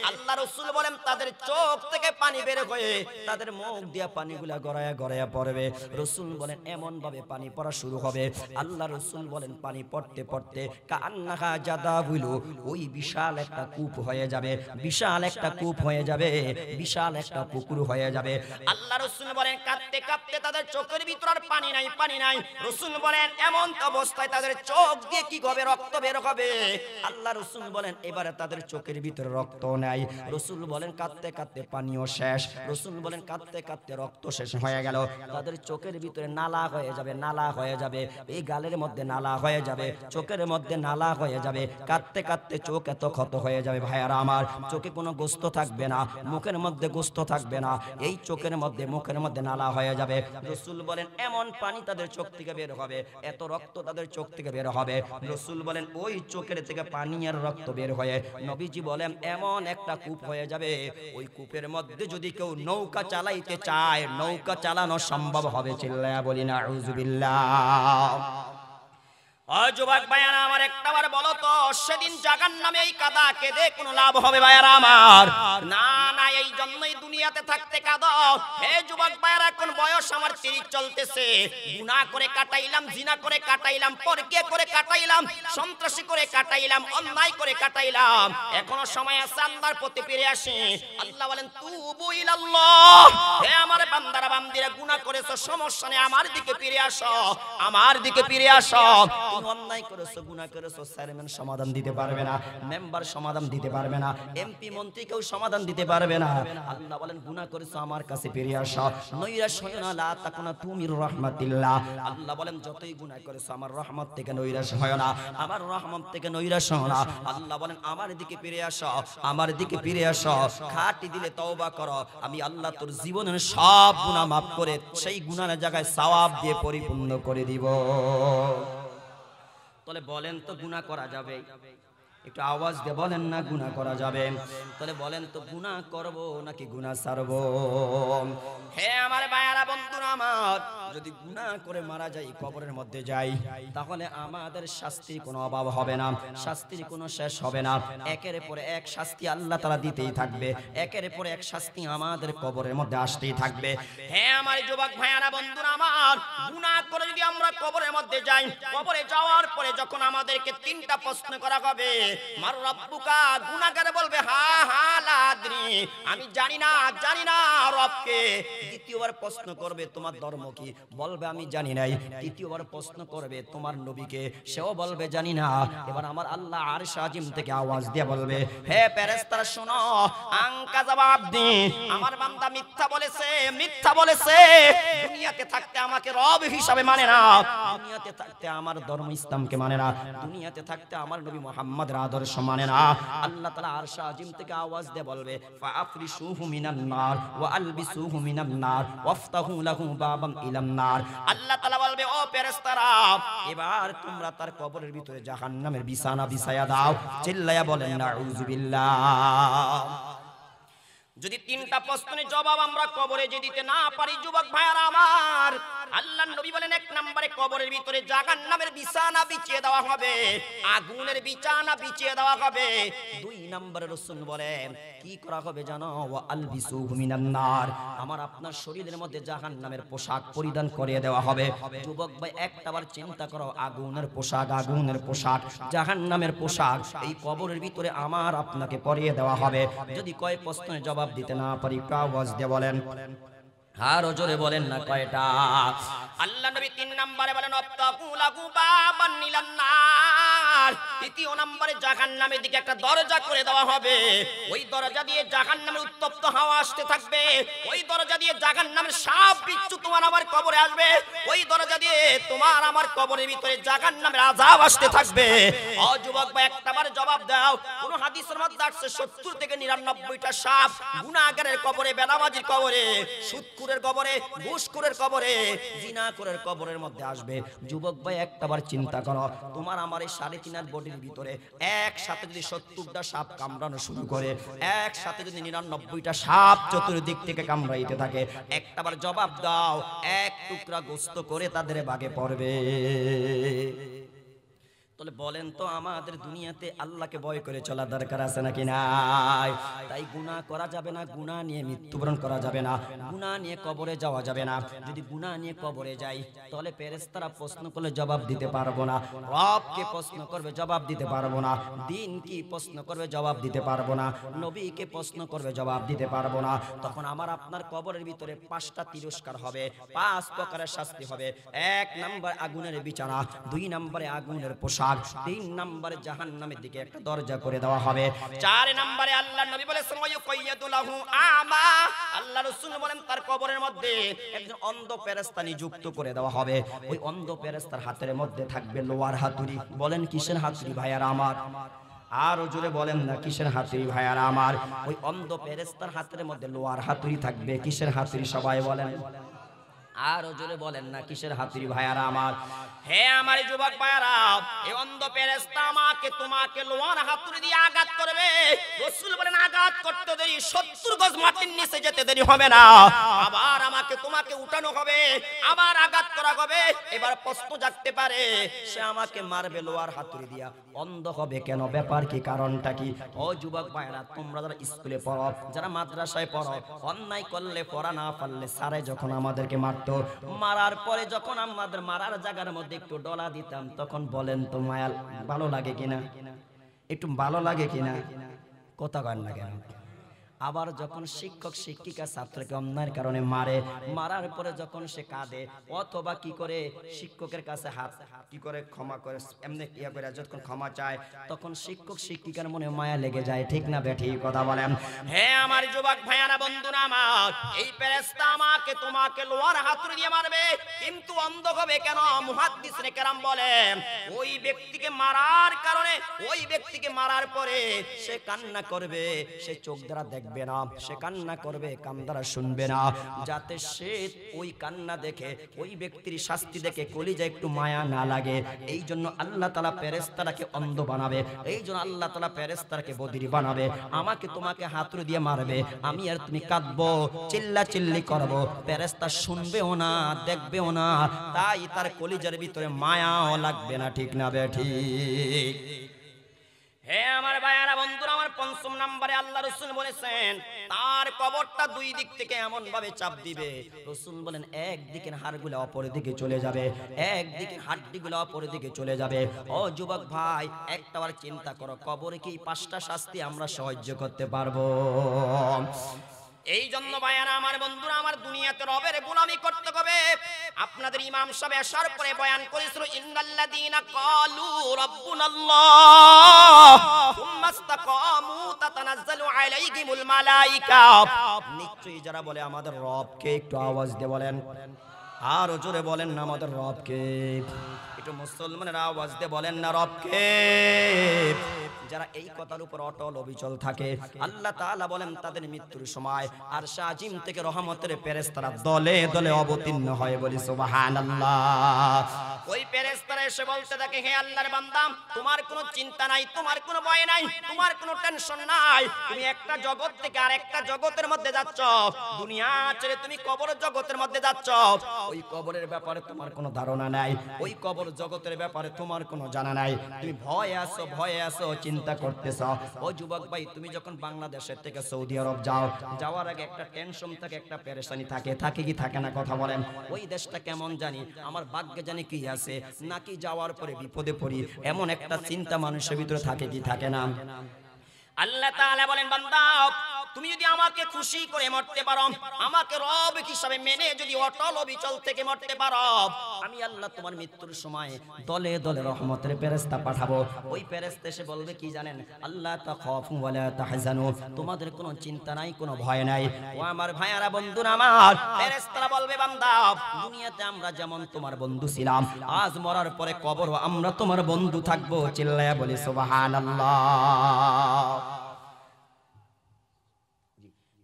আল্লাহ রাসূল বলেন তাদের চোখ থেকে পানি বের হয়ে তাদের মুখ দিয়া পানিগুলা গড়ায়া গড়ায়া পড়বে। রাসূল বলেন এমন ভাবে পানি পড়া শুরু হবে, আল্লাহ রাসূল বলেন পানি পড়তে পড়তে কান্নাহা জাদা হইল, ওই বিশাল একটা কূপ হয়ে যাবে, বিশাল একটা কূপ হয়ে যাবে, বিশাল একটা পুকুর হয়ে যাবে। আল্লাহ রাসূল বলেন কাঁদতে কাঁদতে তাদের চোখের ভিতর আর পানি নাই, পানি নাই। রাসূল বলেন এমন অবস্থায় তাদের চোখ দিয়ে কি হবে? রক্ত বের হবে। আল্লাহ রাসূল বলেন এবারে তাদের চোখের ভিতরে রক্ত নাই। রাসূল বলেন কাঁদতে কাঁদতে পানিও শেষ। রাসূল বলেন কাঁদতে কাঁদতে রক্ত শেষ হয়ে গেল, তাদের চোখের ভিতরে নালা হয়ে যাবে, নালা হয়ে যাবে, এই গালের মধ্যে নালা হয়ে যাবে, চোখের মধ্যে নালা হয়ে যাবে, কাঁদতে কাঁদতে চোখ এত ক্ষত হয়ে যাবে ভাইয়ারা আমার, চোখে কোনো গোস্ত থাকবে না, মুখের মধ্যে গোস্ত থাকবে না, এই চোখের মধ্যে মুখের মধ্যে নালা হয়ে যাবে। রাসূল বলেন এমন পানি তাদের চোখ থেকে বের হবে, এত রক্ত তাদের চোখ থেকে বের হবে। রাসূল বলেন ওই চোখের থেকে পানি আর রক্ত বের হয়ে নবীজি বলেন এমন একটা কূপ হয়ে যাবে, ওই কূপের মধ্যে যদি কেউ নৌকা চালাইতে চায়, নৌকা চালানো সম্ভব হবে। চিল্লায়া বলি নাউযুবিল্লাহ। ও যুবক ভাইয়ারা আমার, একটাবার বলো তো সেদিন জাহান্নামে এই কাদা কেঁদে কোনো লাভ হবে ভাইয়ারা আমার? না না, এই জন্যই দুনিয়াতে থাকতে কাঁদো। হে যুবক ভাইয়ারা, এখন বয়স আমার 30 চলতেছে, গুনাহ করে কাটাইলাম, জিনা করে কাটাইলাম, পরকিয়া করে কাটাইলাম, সন্ত্রাসী করে কাটাইলাম, অন্যায় করে কাটাইলাম, এখনো সময় আছে আল্লাহর পথে ফিরে আসি। আল্লাহ বলেন তুবু ইলাল্লাহ, হে আমার বান্দারা বান্দিরা, গুনাহ করেছো সমস্যা নেই, আমার দিকে ফিরে আসো, আমার দিকে ফিরে আসো। অন্যায় করেছো, গুনাহ করেছো, চেয়ারম্যান সমাধান দিতে পারবে না, মেম্বার সমাধান দিতে পারবে না, এমপি মন্ত্রী কেউ সমাধান দিতে পারবে না। আল্লাহ বলেন গুনাহ করেছো আমার কাছে ফিরে আসো, নৈরাশ হয়ো না, লা তাকুনা তুমির রাহমাতিল্লাহ। আল্লাহ বলেন যতই গুনাহ করেছো আমার রহমত থেকে নৈরাশ হয়ো না, আমার রহমত থেকে নৈরাশ হয়ো না। আল্লাহ বলেন আমার দিকে ফিরে আসো, আমার দিকে ফিরে আসো, খাঁটি দিলে তওবা করো, আমি আল্লাহ তোর জীবনের সব গুনাহ মাফ করে সেই গুনাহের জায়গায় সওয়াব দিয়ে পরিপূর্ণ করে দিব। তাহলে বলেন তো গুনাহ করা যাবে? একটু আওয়াজ দিয়ে বলেন না গুনাহ করা যাবে? তাহলে বলেন তো গুনাহ করব নাকি গুনাহ ছাড়ব? হে আমার ভাইয়ারা বন্ধুরা আমার, যদি গুনাহ করে মারা যাই, কবরের মধ্যে যাই, তাহলে আমাদের শাস্তির কোনো অভাব হবে না, শাস্তির কোনো শেষ হবে না। একের পরে এক শাস্তি আল্লাহ তাআলা দিতেই থাকবে, একের পরে এক শাস্তি আমাদের কবরের মধ্যে আসতেই থাকবে। হে আমার যুবক ভাইয়ারা বন্ধুরা আমার, গুনাহ করে যদি আমরা কবরের মধ্যে যাই, কবরে যাওয়ার পরে যখন আমাদেরকে তিনটা প্রশ্ন করা হবে, মার রব্বুকা, গুনাহগার বলবে হা হা লা আদরি, আমি জানি না রবকে। দ্বিতীয়বার প্রশ্ন করবে তোমার ধর্ম কি, বলবে আমি জানি নাই। তৃতীয়বার প্রশ্ন করবে তোমার নবীকে, সেও বলবে জানি না। এবার আমার আল্লাহ আরশ আজিম থেকে আওয়াজ দিয়ে বলবে, হে ফেরেশতারা শোনো, আঙ্কা জবাব দি, আমার বান্দা মিথ্যা বলেছে, দুনিয়াতে থাকতে আমাকে রব হিসাবে মানে না, দুনিয়াতে থাকতে আমার ধর্ম ইসলামকে মানে না, দুনিয়াতে থাকতে আমার নবী মুহাম্মদের আদর্শ মানে না। আল্লাহ তাআলা আরশ আজিম থেকে আওয়াজ দিয়ে বলবে, ফাআফরিশুহু মিনান নার ওয়া আলবিসুহু মিনান নার ওয়াফতাহু লাহু বাবান ইলান নার। আল্লাহ তাআলা বলবে, ও ফেরেশতারা, এবার তোমরা তার কবরের ভিতরে জাহান্নামের বিছানা বিছায়া দাও। চিল্লায়া বলেন নাউযুবিল্লাহ। যদি তিনটা প্রশ্নের জবাব আমরা কবরে যে দিতে না পারি যুবক ভাইয়ারা আমার, আল্লাহর নবী বলেন এক নম্বরে কবরের ভিতরে জাহান্নামের বিছানা বিছিয়ে দেওয়া হবে, আগুনের বিছানা বিছিয়ে দেওয়া হবে। দুই নম্বরে রাসূল বলেন কি করা হবে জানো, ওয়া আলবিসুহু মিনান নার, আমার আপনার শরীরের মধ্যে জাহান্নামের পোশাক পরিধান করিয়ে দেওয়া হবে। যুবক ভাই একটাবার চিন্তা করো, আগুনের পোশাক, জাহান্নামের পোশাক এই কবরের ভিতরে আমার আপনাকে পরিয়ে দেওয়া হবে। যদি কয় প্রশ্নের জবাব দিতে না পারি, আওয়াজ দিয়ে বলেন, আরো জোরে বলেন না কয়টা? আল্লাহ নবী তিন নম্বরে বলেন, আফতাকু লাহু বাবান ইলান নার, তৃতীয় নম্বরে জাহান্নামের দিকে একটা দরজা করে দেওয়া হবে। ওই দরজা দিয়ে জাহান্নামের উত্তপ্ত হাওয়া আসতে থাকবে, ওই দরজা দিয়ে জাহান্নামের সাপ বিচ্ছু তোমার আমার কবরে আসবে, ওই দরজা দিয়ে তোমার আমার কবরের ভিতরে জাহান্নামের আযাব আসতে থাকবে। ও যুবক ভাই একটাবার জবাব দাও, কোন হাদিসের মধ্যে আসছে 70 থেকে 99টা সাপ গুনাহগারের কবরে, বেনামাজির কবরে, সুদখোরের কবরে, ঘুষখোরের কবরে, জিনাখোরের কবরের মধ্যে আসবে। যুবক ভাই একটাবার চিন্তা করো, তোমার আমার এই 3.5 বডির ভিতরে একসাথে যদি 70টা সাপ কামড়ানো শুরু করে, একসাথে যদি 99টা সাপ চতুর্দিক থেকে কামড়াইতে থাকে, একটাবার জবাব দাও, এক টুকরা গোস্ত করে তাদের ভাগে পড়বে? তাহলে বলেন তো আমাদের দুনিয়াতে আল্লাহকে ভয় করে চলা দরকার আছে নাকি নাই? তাই গুনাহ করা যাবে না, গুনাহ নিয়ে মৃত্যুবরণ করা যাবে না, গুনাহ নিয়ে কবরে যাওয়া যাবে না। যদি গুনাহ নিয়ে কবরে যাই, তাহলে ফেরেশতারা প্রশ্ন করলে জবাব দিতে পারবো না, রবকে প্রশ্ন করবে জবাব দিতে পারবো না, দিন কি প্রশ্ন করবে জবাব দিতে পারবো না, নবীকে প্রশ্ন করবে জবাব দিতে পারবো না। তখন আমার আপনার কবরের ভিতরে 5টা তিরস্কার হবে, 5 প্রকারের শাস্তি হবে। 1 নম্বর আগুনের বিছানা, 2 নম্বরে আগুনের পোশাক, 3 নম্বরে জাহান্নামের দিকে একটা দরজা করে দেওয়া হবে। 4 নম্বরে আল্লাহ নবী বলেছেন, ওয়ায়ুকাইয়াদু লাহু আমা, আল্লাহ রাসূল বলেন তার কবরের মধ্যে একজন অন্ধ ফেরেশতা নিযুক্ত করে দেওয়া হবে। ওই অন্ধ ফেরেশতার হাতের মধ্যে থাকবে লোহার হাতুড়ি। বলেন কিসের হাতুড়ি ভাইয়ারা আমার? আরো জোরে বলেন না কিসের হাতুড়ি ভাইয়ারা আমার? ওই অন্ধ ফেরেশতার হাতের মধ্যে লোহার হাতুড়ি থাকবে। কিসের হাতুড়ি সবাই বলেন? আরো জোরে বলেন না কিসের হাতুড়ি ভাইয়ারা আমার? হে আমার যুবক ভাইয়ারা, এই অন্ধ ফেরেশতা আমাকে তোমাকে লোহার হাতুড়ি দিয়ে আঘাত করবে। রাসূল বলেন আঘাত করতে দেরি 70 গজ মাটির নিচে যেতে দেরি হবে না, আবার আমাকে তোমাকে উঠানো হবে, আবার আঘাত করা হবে। এবার প্রশ্ন জাগতে পারে, সে আমাকে মারবে লোহার হাতুড়ি দিয়া, অন্ধ হবে কেন? ব্যাপার কি? কারণটা কি? ও যুবক ভাইরা, তোমরা যারা স্কুলে পড়ো, যারা মাদ্রাসায় পড়ো, অন্যায় করলে পড়া না পারলে স্যারে যখন আমাদেরকে মারতো, মারার পরে যখন আমাদের মারার জায়গার মধ্যে একটু ডলা দিতাম, তখন বলেন তো মায়া ভালো লাগে কিনা? একটু ভালো লাগে কিনা? কথা কন না কেন? আবার যখন শিক্ষক শিক্ষিকা ছাত্রকে অন্যায়ের কারণে মারে, মারার পরে যখন সে কাঁদে অথবা কি করে শিক্ষকের কাছে হাত কি করে ক্ষমা করে, এমনি ইয়া করে যখন ক্ষমা চায়, তখন শিক্ষক শিক্ষিকার মনে মায়া লেগে যায়। ঠিক না বেঠি? কথা বলেন। হে আমার যুবক ভাইয়ারা বন্ধুরা আমার, এই ফেরেশতা আমাকে তোমাকে লোহার হাতুড়ি দিয়ে মারবে, কিন্তু অন্ধ হবে কেন? মুহাদ্দিসিনে কেরাম বলেন, ওই ব্যক্তিকে মারার কারণে, ওই ব্যক্তিকে মারার পরে সে কান্না করবে, সে চোখ দ্বারা দেখবে দেখবে না, সে কান্না করবে, কান দ্বারা শুনবে না, যাতে সে ওই কান্না দেখে ওই ব্যক্তির শাস্তি দেখে কলিজা একটু মায়া না লাগে। এই জন্য আল্লাহ তাআলা ফেরেশতাকে অন্ধ বানাবে, এই জন্য আল্লাহ তাআলা ফেরেশতাকে বধির বানাবে। আমাকে তোমাকে হাতুড়ি দিয়ে মারবে, আমি আর তুমি কাঁদবো, চিল্লা চিল্লি করবো, ফেরেশতা শুনবেও না, দেখবেও না, তাই তার কলিজার ভিতরে মায়াও লাগবে না। ঠিক না বেঠিক? হে আমার ভাইয়ারা বন্ধুরা, আমার পঞ্চম নম্বরে আল্লাহ রাসূল বলেছেন তার কবরটা দুই দিক থেকে এমন ভাবে চাপ দিবে। রাসূল বলেন একদিকের হাড়গুলো অপর দিকে চলে যাবে, একদিকের হাড্ডিগুলো অপর দিকে চলে যাবে। ও যুবক ভাই, একটাবার চিন্তা করো, কবরে কি 5টা শাস্তি আমরা সহ্য করতে পারবো? এই জন্য ভাইয়ারা আমার বন্ধুরা, আমার দুনিয়াতে রবের গোলামি করতে হবে। আপনাদের ইমাম সাহেব আসার পরে বয়ান করেছিল ইন্নাল্লাযীনা ক্বালু রাব্বুনাল্লাহ সুম্মা ইসতাকামু তাতানাজ্জালু আলাইহিমুল মালায়েকা। নিশ্চয়ই যারা বলে আমাদের রবকে, একটু আওয়াজ দিয়ে বলেন, আরো জোরে বলেন না আমাদের রবকে। একটু মুসলমানের আওয়াজ দিয়ে বলেন না রবকে। যারা এই কথার উপর অটল অবিচল থাকে, আল্লাহ তাআলা বলেন তাদের মৃত্যুর সময় আরশ আজিম থেকে রহমতের ফেরেশতারা দলে দলে অবতীর্ণ হয়, বলি সুবহানাল্লাহ। ওই ফেরেশতারা এসে বলতে থাকে, হে আল্লাহর বান্দা, তোমার কোনো চিন্তা নাই, তোমার কোনো ভয় নাই, তোমার কোনো টেনশন নাই, তুমি একটা জগৎ থেকে আরেকটা জগতের মধ্যে যাচ্ছ, দুনিয়া ছেড়ে তুমি কবর জগতের মধ্যে যাচ্ছ। ওই কবরের ব্যাপারে তোমার কোনো ধারণা নাই, ওই কবর জগতের ব্যাপারে তোমার কোনো জানা নাই, তুমি ভয়ে আছো, চিন্তা করতেছ। ও যুবক ভাই, তুমি যখন বাংলাদেশের থেকে সৌদি আরব যাও, যাওয়ার আগে একটা টেনশন থাকে, একটা পেরেশানি থাকে, থাকে কি থাকে না? কথা বলেন। ওই দেশটা কেমন জানি, আমার ভাগ্যে জানি কি আছে, নাকি যাওয়ার পরে বিপদে পড়ি, এমন একটা চিন্তা মানুষের ভিতরে থাকে কি থাকে না? আল্লাহ তাআলা বলেন, বান্দা তুমি যদি আমাকে খুশি করে মরতে পারো, আমাকে রব হিসাবে মেনে যদি অটল অবিচল থেকে মরতে পারো, আমি আল্লাহ তোমার মৃত্যুর সময় দলে দলে রহমতের ফেরেশতা পাঠাবো। ওই ফেরেশতা এসে বলবে কি জানেন? আল্লাহ তাখাফু ওয়া লা তাহজানু, তোমাদের কোনো চিন্তা নাই, কোনো ভয় নাই। ও আমার ভাইয়ারা বন্ধুরা আমার, ফেরেশতারা বলবে, বান্দা দুনিয়াতে আমরা যেমন তোমার বন্ধু ছিলাম, আজ মরার পরে কবরও আমরা তোমার বন্ধু থাকবো। চিল্লায়া বলি সুবহানাল্লাহ।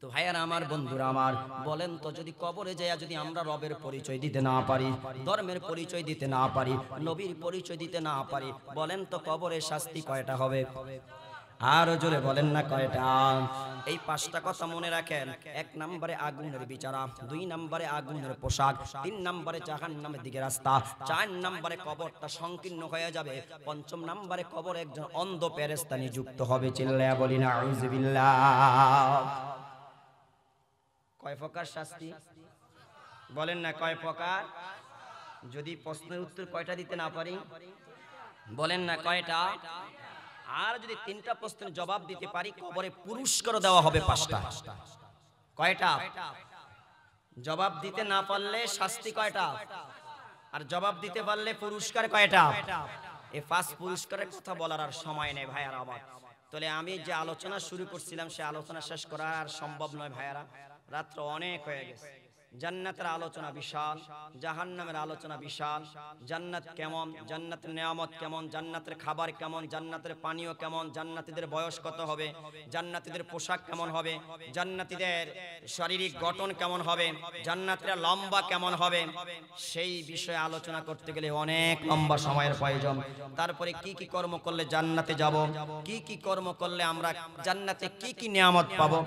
তো ভাইয়ারা আমার, বন্ধুরা আমার, বলেন তো, যদি কবরে যাইয়া যদি আমরা রবের পরিচয় দিতে না পারি, ধর্মের পরিচয় দিতে না পারি, নবীর পরিচয় দিতে না পারি, বলেন তো কবরের শাস্তি কয়টা হবে? আরো জোরে বলেন না কয়টা? এই 5টা কথা মনে রাখেন। 1 নম্বরে আগুনের বিচারা, 2 নম্বরে আগুনের পোশাক, 3 নম্বরে জাহান্নামের দিকে রাস্তা, 4 নম্বরে কবরটা সংকীর্ণ হয়ে যাবে, 5ম নম্বরে কবরে একজন অন্ধ ফেরেশতা নিযুক্ত হবে। চিল্লায়া বলি না আউযুবিল্লাহ। কয় প্রকার শাস্তি বলেন না? কয় প্রকার? যদি প্রশ্নের উত্তর কয়টা দিতে না পারি, বলেন না কয়টা? আর যদি 3টা প্রশ্নের জবাব দিতে পারি, কবরে পুরস্কার দেওয়া হবে 5টা। কয়টা? জবাব দিতে না পারলে শাস্তি কয়টা? আর জবাব দিতে পারলে পুরস্কার কয়টা? এই 5 পুরস্কারের কথা বলার আর সময় নেই ভাইয়ারা আমার। তাহলে আমি যে আলোচনা শুরু করছিলাম, সে আলোচনা শেষ করা আর সম্ভব নয় ভাইয়ারা, রাত্র অনেক হয়ে গেছে। জান্নাতের আলোচনা বিশাল, জাহান্নামের আলোচনা বিশাল। জান্নাত কেমন, জান্নাতের নিয়ামত কেমন, জান্নাতের খাবার কেমন, জান্নাতের পানীয় কেমন, জান্নাতীদের বয়স কত হবে, জান্নাতীদের পোশাক কেমন হবে, জান্নাতীদের শারীরিক গঠন কেমন হবে, জান্নাতীরা লম্বা কেমন হবে, সেই বিষয়ে আলোচনা করতে গেলে অনেক লম্বা সময়ের প্রয়োজন। তারপরে কি কি কর্ম করলে জান্নাতে যাব, কি কি কর্ম করলে আমরা জান্নাতে কি কি নিয়ামত পাবো,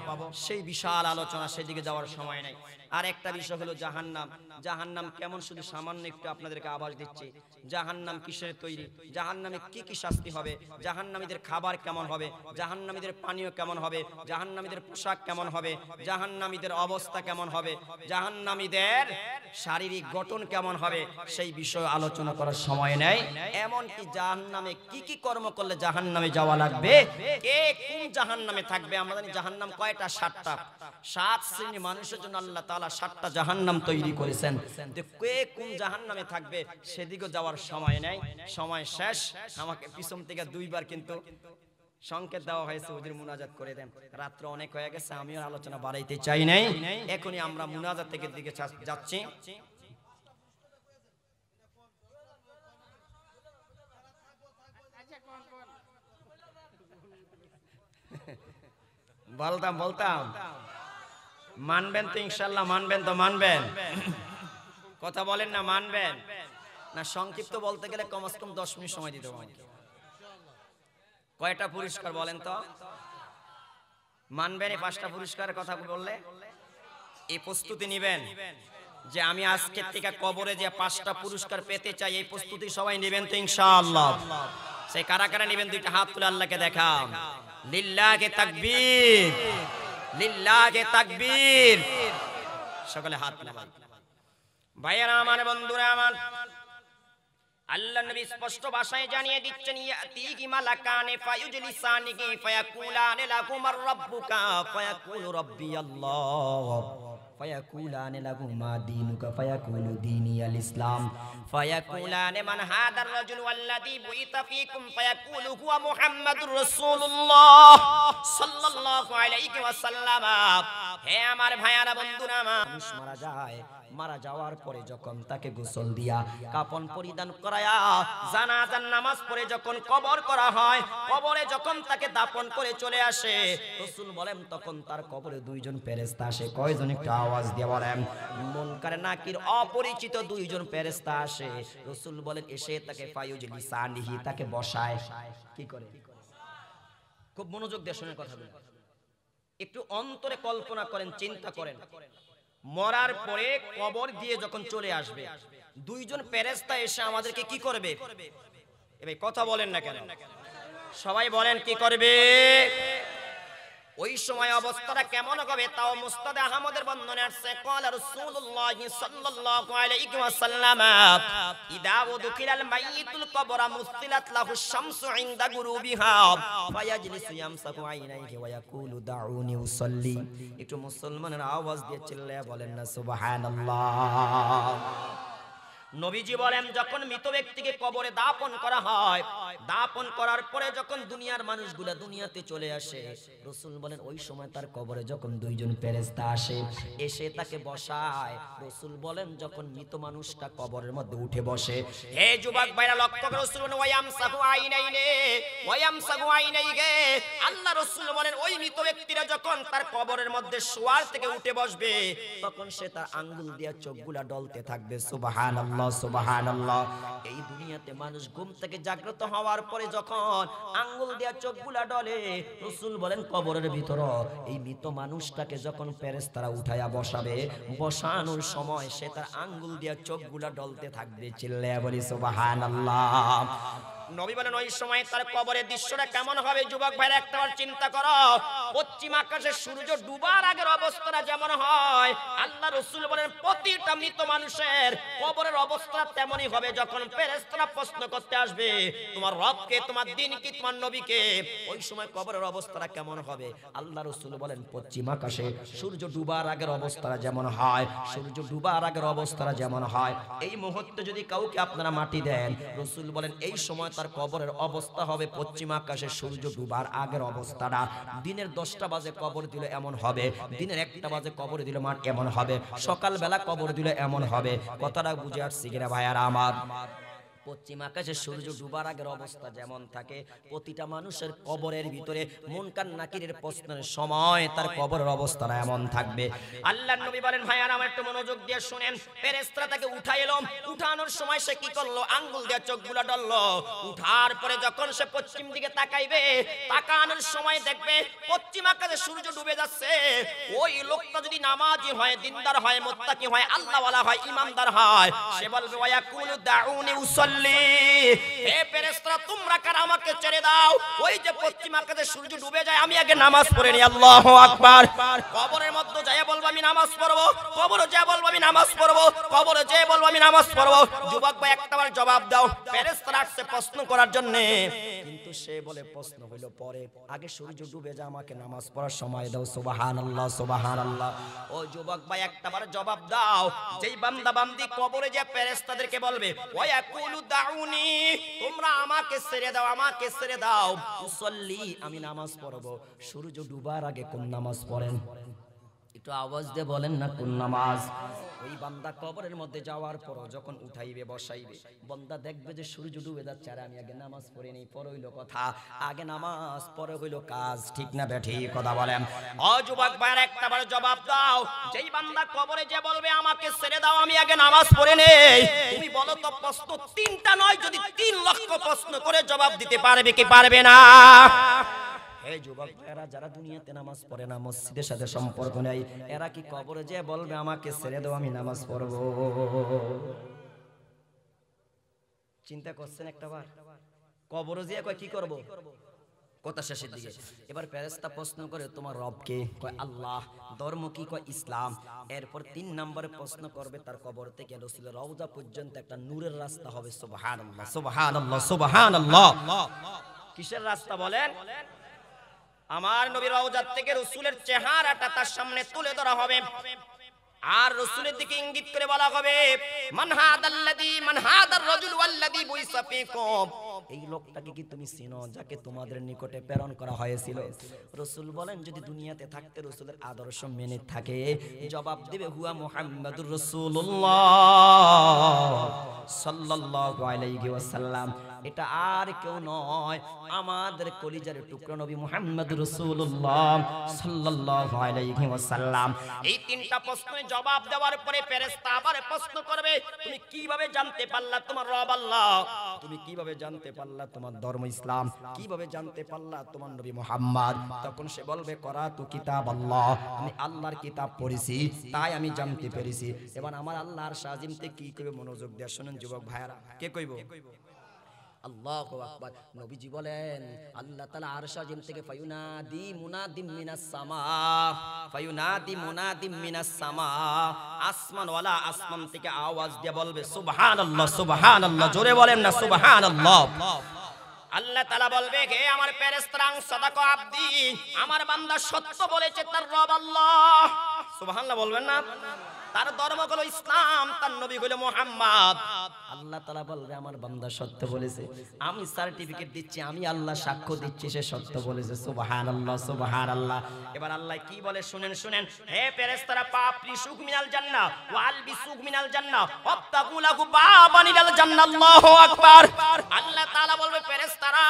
সেই বিশাল আলোচনা, সেদিকে যাওয়ার সময় নেই। আর একটা বিষয় হলো জাহান্নাম। জাহান্নাম কেমন, শুধু সামান্য একটু আপনাদেরকে আভাস দিচ্ছি। জাহান্নাম কিসের তৈরি, জাহান্নামে কি কি শাস্তি হবে, জাহান্নামীদের খাবার কেমন হবে, জাহান্নামীদের পানীয় কেমন হবে, জাহান্নামীদের পোশাক কেমন হবে, জাহান্নামীদের অবস্থা কেমন হবে, জাহান্নামীদের শারীরিক গঠন কেমন হবে, সেই বিষয়ে আলোচনা করার সময় নেই। এমনকি জাহান্নামে কি কি কর্ম করলে জাহান্নামে যাওয়া লাগবে, কে কোন জাহান্নামে থাকবে। আমরা জানি জাহান্নাম কয়টা? 7টা। 7 শ্রেণীর মানুষের জন্য আল্লাহ তাআলা 7টা জাহান্নাম তৈরি করেছেন। কে কোন জাহান্নামে থাকবে সেদিকে যাওয়ার সময় নেই, সময় শেষ। আমাকে পিছন থেকে 2বার কিন্তু সংকেত দেওয়া হয়েছে, হুজুর মুনাজাত করে দেন। রাত্র অনেক হয়ে গেছে, আমিও আলোচনা বাড়াইতে চাই নাই। এখনই আমরা মুনাজাত থেকে দিকে যাচ্ছি। বলতাম মানবেন তো ইনশাআল্লাহ, মানবেন তো, মানবেন? কথা বলেন না, মানবেন না? সংক্ষিপ্ত বলতে গেলে কমসে কম 10 মিনিট সময় দিতে হবে। কয়টা পুরস্কার বলেন তো? মানবেন এই 5টা পুরস্কারের কথা বললে? এই প্রস্তুতি নেবেন যে আমি আজকের থেকে কবরে যে 5টা পুরস্কার পেতে চাই, এই প্রস্তুতি সবাই নেবেন তো ইনশাআল্লাহ? সেই কারা কারা নেবেন দুইটা হাত তুলে আল্লাহকে দেখান। লিল্লাহি তাকবীর, লিল্লাহি তাকবীর। সকলে হাত নামান। ভাইয়েরা আমার, বন্ধুরা আমার, আল্লাহ নবী স্পষ্ট ভাষায় জানিয়ে দিচ্ছেন, ইয়াতিহি মালাকানে ফায়ুজলিসানিহি ফায়াকুলানে লাহু মার রাব্বুকা ফায়াকুলু রাব্বি আল্লাহ ফায়াকুলানে লাহু মা দীনুকা ফায়াকুলু দীনি আল ইসলাম ফায়াকুলানে মান হাদার রাজুল ওয়াল্লাযী বুইতা ফীকুম ফায়াকুলু হুয়া মুহাম্মাদুর রাসূলুল্লাহ সাল্লাল্লাহু আলাইহি ওয়াসাল্লাম। হে আমার ভাইয়ারা, বন্ধুরা আমার, মানুষ মারা যায়, মারা যাওয়ার পরে যখন তাকে গোসল দিয়া কাফন পরিধান করায়া জানাজার নামাজ পড়ে যখন কবর করা হয়, কবরে যখন তাকে দাফন করে চলে আসে, রাসূল বলেন তখন তার কবরে দুইজন ফেরেশতা আসে। কয়জন? একটু আওয়াজ দিয়ে বলেন। মুনকার নাকির অপরিচিত দুইজন ফেরেশতা আসে। রাসূল বলেন এসে তাকে ফায়ুজলিসানিহি, তাকে বসায়। কি করে? খুব মনোযোগ দিয়ে শুনে কথা বলেন, একটু অন্তরে কল্পনা করেন, চিন্তা করেন। মরার পরে কবর দিয়ে যখন চলে আসবে, দুইজন ফেরেশতা এসে আমাদেরকে কি করবে? এবার কথা বলেন না কেন? সবাই বলেন কি করবে? ওই সময় অবস্থাটা কেমন হবে? তাও মুস্তাদ আহমদের বর্ণনায় আসছে, ক্বালা রাসূলুল্লাহ সাল্লাল্লাহু আলাইহি ওয়াসাল্লাম, ইদা উদখিলাল মাইয়িতুল কবরা মুসতিলাত লাহু শামসু ইনদা গুরুবিহা ফায়াজলিসু ইয়ামসাকু আইনাইহি ওয়া ইয়াকুলু দাউনি উসাল্লি। একটু মুসলমানের আওয়াজ দিয়ে চিল্লায়া বলেন না সুবহানাল্লাহ। নবীজি বলেন যখন মৃত ব্যক্তিকে কবরে দাফন করা হয়, দাফন করার পরে যখন দুনিয়ার মানুষগুলা দুনিয়াতে চলে আসে, রাসূল বলেন ওই সময় তার কবরে যখন দুইজন ফেরেশতা আসে, এসে তাকে বসায়। রাসূল বলেন যখন মৃত মানুষটা কবরের মধ্যে উঠে বসে, হে যুবক ভাইরা লক্ষ্য করে, রাসূল বলেন ওয়ায়ামসাহু আইনাইনে ওয়ায়ামসাহু আইনাইগে। আল্লাহ রাসূল বলেন ওই মৃত ব্যক্তিরা যখন তার কবরের মধ্যে শোয়ার থেকে উঠে বসবে, তখন সে তার আঙ্গুল দিয়ে চোখগুলা ডলতে থাকবে। সুবহানাল্লাহ, সুবহানাল্লাহ। এই দুনিয়াতে মানুষ ঘুম থেকে জাগ্রত হওয়ার পরে যখন আঙ্গুল দিয়া চোখগুলা ডলে, রাসূল বলেন কবরের ভিতর এই মৃত মানুষটাকে যখন ফেরেশতারা উঠায়া বসাবে, বসানোর সময় সে তার আঙ্গুল দিয়া চোখগুলা ডলতে থাকবে। চিল্লায়া বলি সুবহানাল্লাহ। নবী বলেন ওই সময় তার কবরের দৃশ্যটা কেমন হবে? যুবক ভাইরা একটাবার চিন্তা করো। পশ্চিম আকাশে সূর্য ডুবার আগের অবস্থাটা যেমন হয়, আল্লাহ রাসূল বলেন প্রতিটা মৃত মানুষের কবরের অবস্থা তেমনই হবে। যখন ফেরেশতারা প্রশ্ন করতে আসবে তোমার রবকে, তোমার দ্বীন কি, তোমার নবীকে, ওই সময় কবরের অবস্থাটা কেমন হবে? আল্লাহ রাসূল বলেন পশ্চিম আকাশে সূর্য ডুবার আগের অবস্থাটা যেমন হয়, সূর্য ডুবার আগের অবস্থাটা যেমন হয়, এই মুহূর্তে যদি কাউকে আপনারা মাটি দেন, রাসূল বলেন এই সময় তার কবরের অবস্থা হবে পশ্চিম আকাশে সূর্য ডুবার আগের অবস্থাটা। দিনের 10টা বাজে কবর দিলে এমন হবে, দিনের 1টা বাজে কবর দিলে মাঠ এমন হবে, সকালবেলা কবর দিলে এমন হবে। কথাটা বুঝে আসছে কিনা ভাইয়ারা আমার? পশ্চিম আকাশে সূর্য ডুবার আগের অবস্থা যেমন থাকে, প্রতিটা মানুষের কবরের ভিতরে মুনকার নাকিরের প্রশ্নের সময় তার কবরের অবস্থাটা এমন থাকবে। আল্লাহর নবী বলেন ভাইয়ারা আমার, একটু মনোযোগ দিয়ে শুনেন। ফেরেশতারা তাকে উঠাইলো, উঠানোর সময় সে কি করলো? আঙ্গুল দিয়ে চোখগুলা ডললো। উঠার পরে যখন সে পশ্চিম দিকে তাকাইবে, তাকানোর সময় দেখবে পশ্চিম আকাশে সূর্য ডুবে যাচ্ছে। ওই লোকটা যদি নামাজি হয়, দিনদার হয়, মুত্তাকি হয়, আল্লাহওয়ালা হয়, ইমানদার হয়, সে বলবে ওয়ায়াকুলু দাউনি উসাল্লি। হে ফেরেশতারা তোমরা কারা, আমাকে ছেড়ে দাও। ওই যে পশ্চিম আকাশে সূর্য ডুবে যায়, আমি আগে নামাজ পড়ে নি। আল্লাহু আকবার। কবরের মধ্যে যায় বলবো আমি নামাজ পড়বো, কবরে যায় বলবো আমি নামাজ পড়বো, কবরে যায় বলবো আমি নামাজ পড়বো। যুবক ভাই একটাবার জবাব দাও। ফেরেশতারা আসছে প্রশ্ন করার জন্য, কিন্তু সে বলে প্রশ্ন হইল পরে, আগে সূর্য ডুবে যায়, আমাকে নামাজ পড়ার সময় দাও। সুবহানাল্লাহ, সুবহানাল্লাহ। ও যুবক ভাই একটাবার জবাব দাও। যেই বান্দা বান্দি কবরে যে ফেরেশতাদেরকে বলবে ওয়ায়াকুলু দাউনি, তোমরা আমাকে ছেড়ে দাও, আমাকে ছেড়ে দাও, উসাল্লি, আমি নামাজ পড়বো। সূর্য ডুবার আগে কোন নামাজ পড়েন? একটু আওয়াজ দিয়ে বলেন না কোন নামাজ? ওই বান্দা কবরের মধ্যে যাওয়ার পর যখন উঠাইবে বসাইবে, বান্দা দেখবে যে সূর্য ডুবে যাচ্ছে, আর আমি আগে নামাজ পড়ে নেই। পরে হইলো কথা, আগে নামাজ পরে হইলো কাজ, ঠিক না বেঠি কথা বলেন? ও যুবক ভাইয়ের একটা বার জবাব দাও, যেই বান্দা কবরে যে বলবে আমাকে ছেড়ে দাও আমি আগে নামাজ পড়ে নেই, তুমি বলো তো প্রশ্ন তিনটা নয় যদি 3 লক্ষ প্রশ্ন করে জবাব দিতে পারবে কি পারবে না? এই যুবক ভাইরা যারা দুনিয়াতে নামাজ পড়ে না, মসজিদের সাথে সম্পর্ক নেই, এরা কি কবরে যে বলবে আমাকে ছেড়ে দাও আমি নামাজ পড়বো? চিন্তা করছেন একটাবার? কবরে যে কয় কি করব? কথা শেষের দিকে এবার ফেরেশতা প্রশ্ন করে তোমার রব কে? কয় আল্লাহ। ধর্ম কি? কয় ইসলাম। এরপর 3 নম্বরে প্রশ্ন করবে তার কবর থেকে রাসূলের রওজা পর্যন্ত একটা নূরের রাস্তা হবে। সুবহানাল্লাহ সুবহানাল্লাহ সুবহানাল্লাহ। কিসের রাস্তা বলেন? আমার নবীর রওজা থেকে রাসূলের চেহারাটা তার সামনে তুলে ধরা হবে, আর রাসূলের দিকে ইঙ্গিত করে বলা হবে মান হাদার রাজুল ওয়াল্লাযী বুইসা ফীকুম, এই লোকটাকে কি তুমি চিনো যাকে তোমাদের নিকটে প্রেরণ করা হয়েছিল? রাসূল বলেন যদি দুনিয়াতে থাকতে রাসূলের আদর্শ মেনে থাকে, জবাব দিবে হুয়া মুহাম্মাদুর রাসূলুল্লাহ সাল্লাল্লাহু আলাইহি ওয়াসাল্লাম। এটা আর কেউ নয়, আমাদের কলিজার টুকরা নবী মুহাম্মদুর রাসূলুল্লাহ সাল্লাল্লাহু আলাইহি ওয়াসাল্লাম। এই 3টা প্রশ্নের জবাব দেওয়ার পরে ফেরেশতা আবার প্রশ্ন করবে তুমি কিভাবে জানতে পারলা তোমার রব আল্লাহ? তুমি কিভাবে জানতে পারলা তোমার ধর্ম ইসলাম? কিভাবে জানতে পারলা তোমার নবী মুহাম্মদ? তখন সে বলবে করাতু কিতাব আল্লাহ, আমি আল্লাহর কিতাব পড়েছি তাই আমি জানতে পেরেছি। এবার আমার আল্লাহর শাজিমতে কি কইবে মনোযোগ দিয়ে শুনেন যুবক ভাইরা। কে কইব? আল্লাহু আকবার। নবীজি বলেন আল্লাহ তাআলা আরশ আজিম থেকে ফায়ুনাদি মুনাদিম মিনাস সামা, ফায়ুনাদি মুনাদিম মিনাস সামা, আসমান ওয়ালা আসমান থেকে আওয়াজ দিয়ে বলবে সুবহানাল্লাহ সুবহানাল্লাহ। জোরে বলেন না সুবহানাল্লাহ। আল্লাহ তাআলা বলবে হে আমার ফেরেশতারা সাদাকা আব্দি, আমার বান্দা সত্য বলেছে তার রব আল্লাহ। সুবহানাল্লাহ বলবেন না? তার ধর্ম হলো ইসলাম, তার নবী হলো মুহাম্মদ। আল্লাহ তাআলা বলবে আমার বান্দা সত্য বলেছে, আমি সার্টিফিকেট দিচ্ছি, আমি আল্লাহ সাক্ষ্য দিচ্ছি সে সত্য বলেছে। সুবহানাল্লাহ সুবহানাল্লাহ। এবার আল্লাহ কি বলে শুনেন শুনেন, হে ফেরেশতারা পাপরি সুখ মিনাল জান্নাহ ওয়া আলবি সুখ মিনাল জান্নাহ ওয়াবতাগু লাহু বাবান ইলাল জান্নাহ। আল্লাহু আকবার। আল্লাহ তাআলা বলবে ফেরেশতারা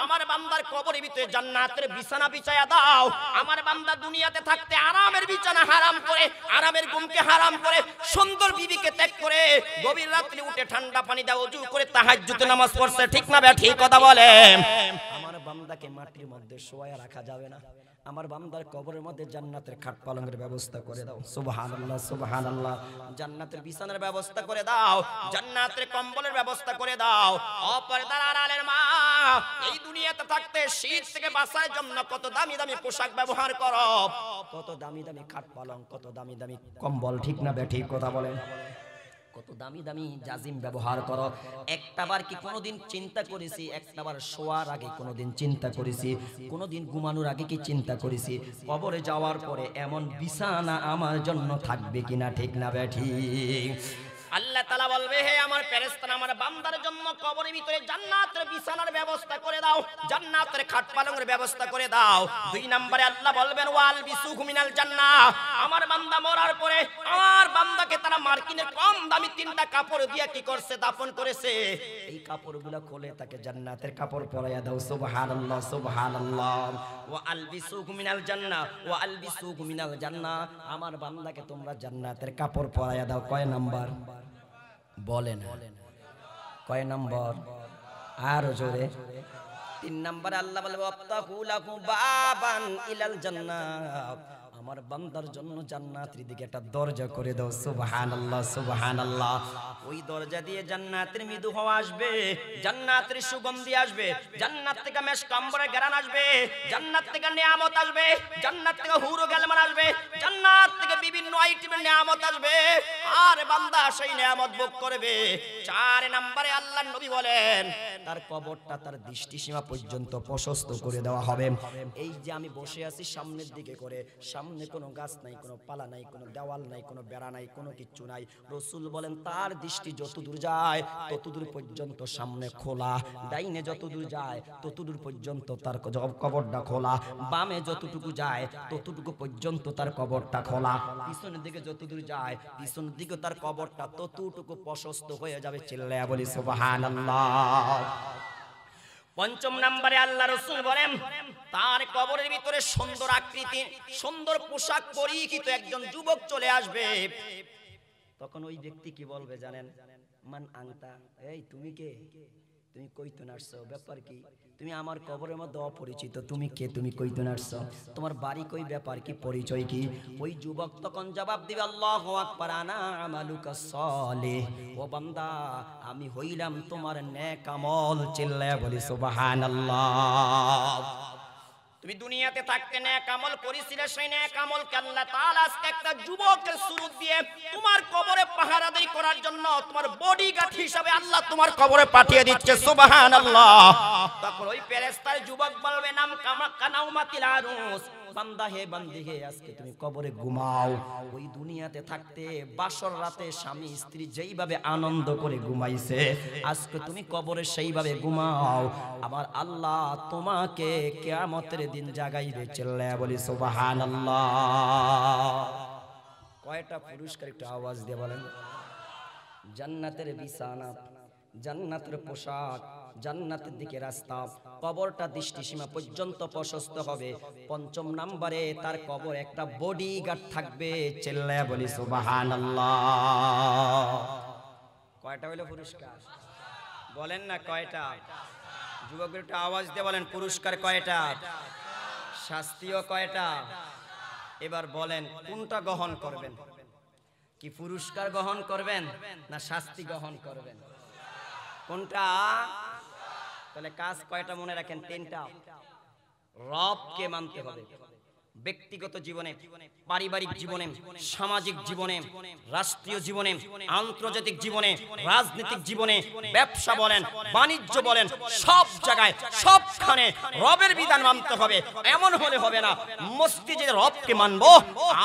আমার বান্দার কবরের ভিতরে জান্নাতের বিছানা বিছায়া দাও। আমার বান্দা দুনিয়াতে থাকতে আরামের বিছানা হারাম করে, আরামের ঘুমকে হারাম করে, সুন্দর বিবিকে ত্যাগ করে, গভীর রাত্রে উঠে ঠান্ডা পানি দাও ওযু করে তাহাজ্জুদ নামাজ পড়ছে, ঠিক না বে ঠিক কথা বলেন? আমার বান্দাকে মাটির মধ্যে শোয়ায় রাখা যাবে না, আমার বান্দার কবরের মধ্যে জান্নাতের খাট পালঙ্কের ব্যবস্থা করে দাও। সুবহানাল্লাহ সুবহানাল্লাহ। জান্নাতের বিছানার ব্যবস্থা করে দাও, জান্নাতের কম্বলের ব্যবস্থা করে দাও। অপরদার আড়ালের মা, এই দুনিয়াতে থাকতে শীত থেকে বাঁচার জন্য কত দামি দামি পোশাক ব্যবহার করো, কত দামি দামি খাট পালঙ্ক, কত দামি দামি কম্বল, ঠিক না বে ঠিক কথা বলেন? কত দামি দামি জাজিম ব্যবহার করো। একটাবার কি কোনোদিন চিন্তা করেছি, একটাবার শোয়ার আগে কোনোদিন চিন্তা করেছি, কোনোদিন ঘুমানোর আগে কি চিন্তা করেছি কবরে যাওয়ার পরে এমন বিছানা আমার জন্য থাকবে কিনা, ঠিক না বে ঠিক? আল্লাহ তাআলা বলবে হে আমার ফেরেশতারা আমার বান্দার জন্য কবরের ভিতরে জান্নাতের বিছানার ব্যবস্থা করে দাও, জান্নাতের খাট পালঙ্কের ব্যবস্থা করে দাও। 2 নম্বরে আল্লাহ বলবেন ওয়াল বিসুহু মিনাল জান্নাহ, আমার বান্দা মরার পরে আমার বান্দাকে তারা মার্কিনের কম দামি 3টা কাপড় দিয়ে কি করছে দাফন করেছে, এই কাপড়গুলো খুলে তাকে জান্নাতের কাপড় পরাইয়া দাও। সুবহানাল্লাহ সুবহানাল্লাহ। ওয়া আলবিসুহু মিনাল জান্নাহ, ওয়া আলবিসুহু মিনাল জান্নাহ, আমার বান্দাকে তোমরা জান্নাতের কাপড় পরাইয়া দাও। কয় নাম্বার বলেন? কয় নম্বর? আরো জোরে। 3 নম্বরে আল্লাহ বলবে ওয়াবতাগু লাহু বাবান ইলাল জান্নাহ, আমার বান্দার জন্য জান্নাতের দিকে একটা দরজা করে দাও। সুবহানাল্লাহ সুবহানাল্লাহ। ওই দরজা দিয়ে জান্নাতের মৃদু হাওয়া আসবে, জান্নাতের সুগন্ধি আসবে, জান্নাত থেকে মেশক আম্বরের ঘ্রাণ আসবে, জান্নাত থেকে নিয়ামত আসবে, জান্নাত থেকে হুর ও গেলমান আসবে, জান্নাত থেকে বিভিন্ন আইটেমের নিয়ামত আসবে, আর বান্দা সেই নিয়ামত ভোগ করবে। 4 নম্বরে আল্লাহর নবী বলেন তার কবরটা তার দৃষ্টিসীমা পর্যন্ত প্রশস্ত করে দেওয়া হবে। এই যে আমি বসে আছি সামনের দিকে করে, সামনে সামনে কোনো গাছ নাই, কোনো পালা নাই, কোনো দেওয়াল নাই, কোনো বেড়া নাই, কোনো কিচ্ছু নাই। রাসূল বলেন তার দৃষ্টি যতদূর যায় ততদূর পর্যন্ত সামনে খোলা, ডাইনে যতদূর যায় ততদূর পর্যন্ত তার কবরটা খোলা, বামে যতটুকু যায় ততটুকু পর্যন্ত তার কবরটা খোলা, পিছনের দিকে যতদূর যায় পিছনের দিকে তার কবরটা ততটুকু প্রশস্ত হয়ে যাবে। চিল্লায়া বলি সুবহানাল্লাহ। পঞ্চম নম্বরে আল্লাহ রাসূল বলেন তার কবরের ভিতরে সুন্দর আকৃতি, সুন্দর পোশাক পরিহিত একজন যুবক চলে আসবে। তখন ওই ব্যক্তি কি বলবে জানেন? মান আনতা, এই তুমি কে? তুমি কইতো নারছো, ব্যাপার কি? তুমি আমার কবরের মধ্যে অপরিচিত, তুমি কে? তুমি কইতো নারছো, তোমার বাড়ি কই, ব্যাপার কি, পরিচয় কি? ওই যুবক তখন জবাব দিবে আল্লাহু আকবার, আনা আমালুকা সালিহ, ও বান্দা আমি হইলাম তোমার নেক আমল। চিল্লায়া বলি সুবহানাল্লাহ। তুমি দুনিয়াতে থাকতে নেক আমল করেছিলে, সেই নেক আমলকে আল্লাহ তাআলা আজকে একটা যুবকের সুরত দিয়ে তোমার কবরে পাহারাদারি করার জন্য তোমার বডিগার্ড হিসাবে আল্লাহ তোমার কবরে পাঠিয়ে দিচ্ছে। সুবহানাল্লাহ। তখন ওই ফেরেশতার যুবক বলবে নাম কানাউমাতিল আরুস, বান্দা হে বান্দি হে আজকে তুমি কবরে ঘুমাও। ওই দুনিয়াতে থাকতে বাসর রাতে স্বামী স্ত্রী যেইভাবে আনন্দ করে ঘুমাইছে আজকে তুমি কবরে সেইভাবে ঘুমাও। আমার আল্লাহ তোমাকে কিয়ামতের দিন জাগাইবে। চিল্লায়া বলি সুবহানাল্লাহ। কয়টা পুরস্কার একটু আওয়াজ দিয়ে বলেন। জান্নাতের বিছানা, জান্নাতের পোশাক, জান্নাতের দিকে রাস্তা, কবরটা দৃষ্টিসীমা পর্যন্ত প্রশস্ত হবে। পঞ্চম নম্বরে তার কবর একটা বডিগার্ড থাকবে। চিল্লায়া বলি সুবহানাল্লাহ। কয়টা হইলো পুরস্কার? বলেন না কয়টা? যুবকের একটু আওয়াজ দিয়ে বলেন পুরস্কার কয়টা, শাস্তিও কয়টা? এবার বলেন কোনটা গ্রহণ করবেন? কি পুরস্কার গ্রহণ করবেন না শাস্তি গ্রহণ করবেন? কোনটা? তাহলে কাজ কয়টা মনে রাখেন? 3টা। রবকে মানতে হবে ব্যক্তিগত জীবনে, পারিবারিক জীবনে, সামাজিক জীবনে, রাষ্ট্রীয় জীবনে, আন্তর্জাতিক জীবনে, রাজনৈতিক জীবনে, ব্যবসা বলেন, বাণিজ্য বলেন, সব জায়গায় সবখানে রবের বিধান মানতে হবে। এমন হলে হবে না মসজিদে রবকে মানবো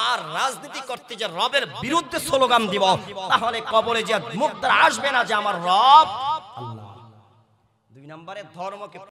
আর রাজনীতি করতে যে রবের বিরুদ্ধে স্লোগান দিব, তাহলে কবরে যে মুখ দ্বারা আসবে না যে আমার রব আল্লাহ। 2 নম্বরে ধর্মকে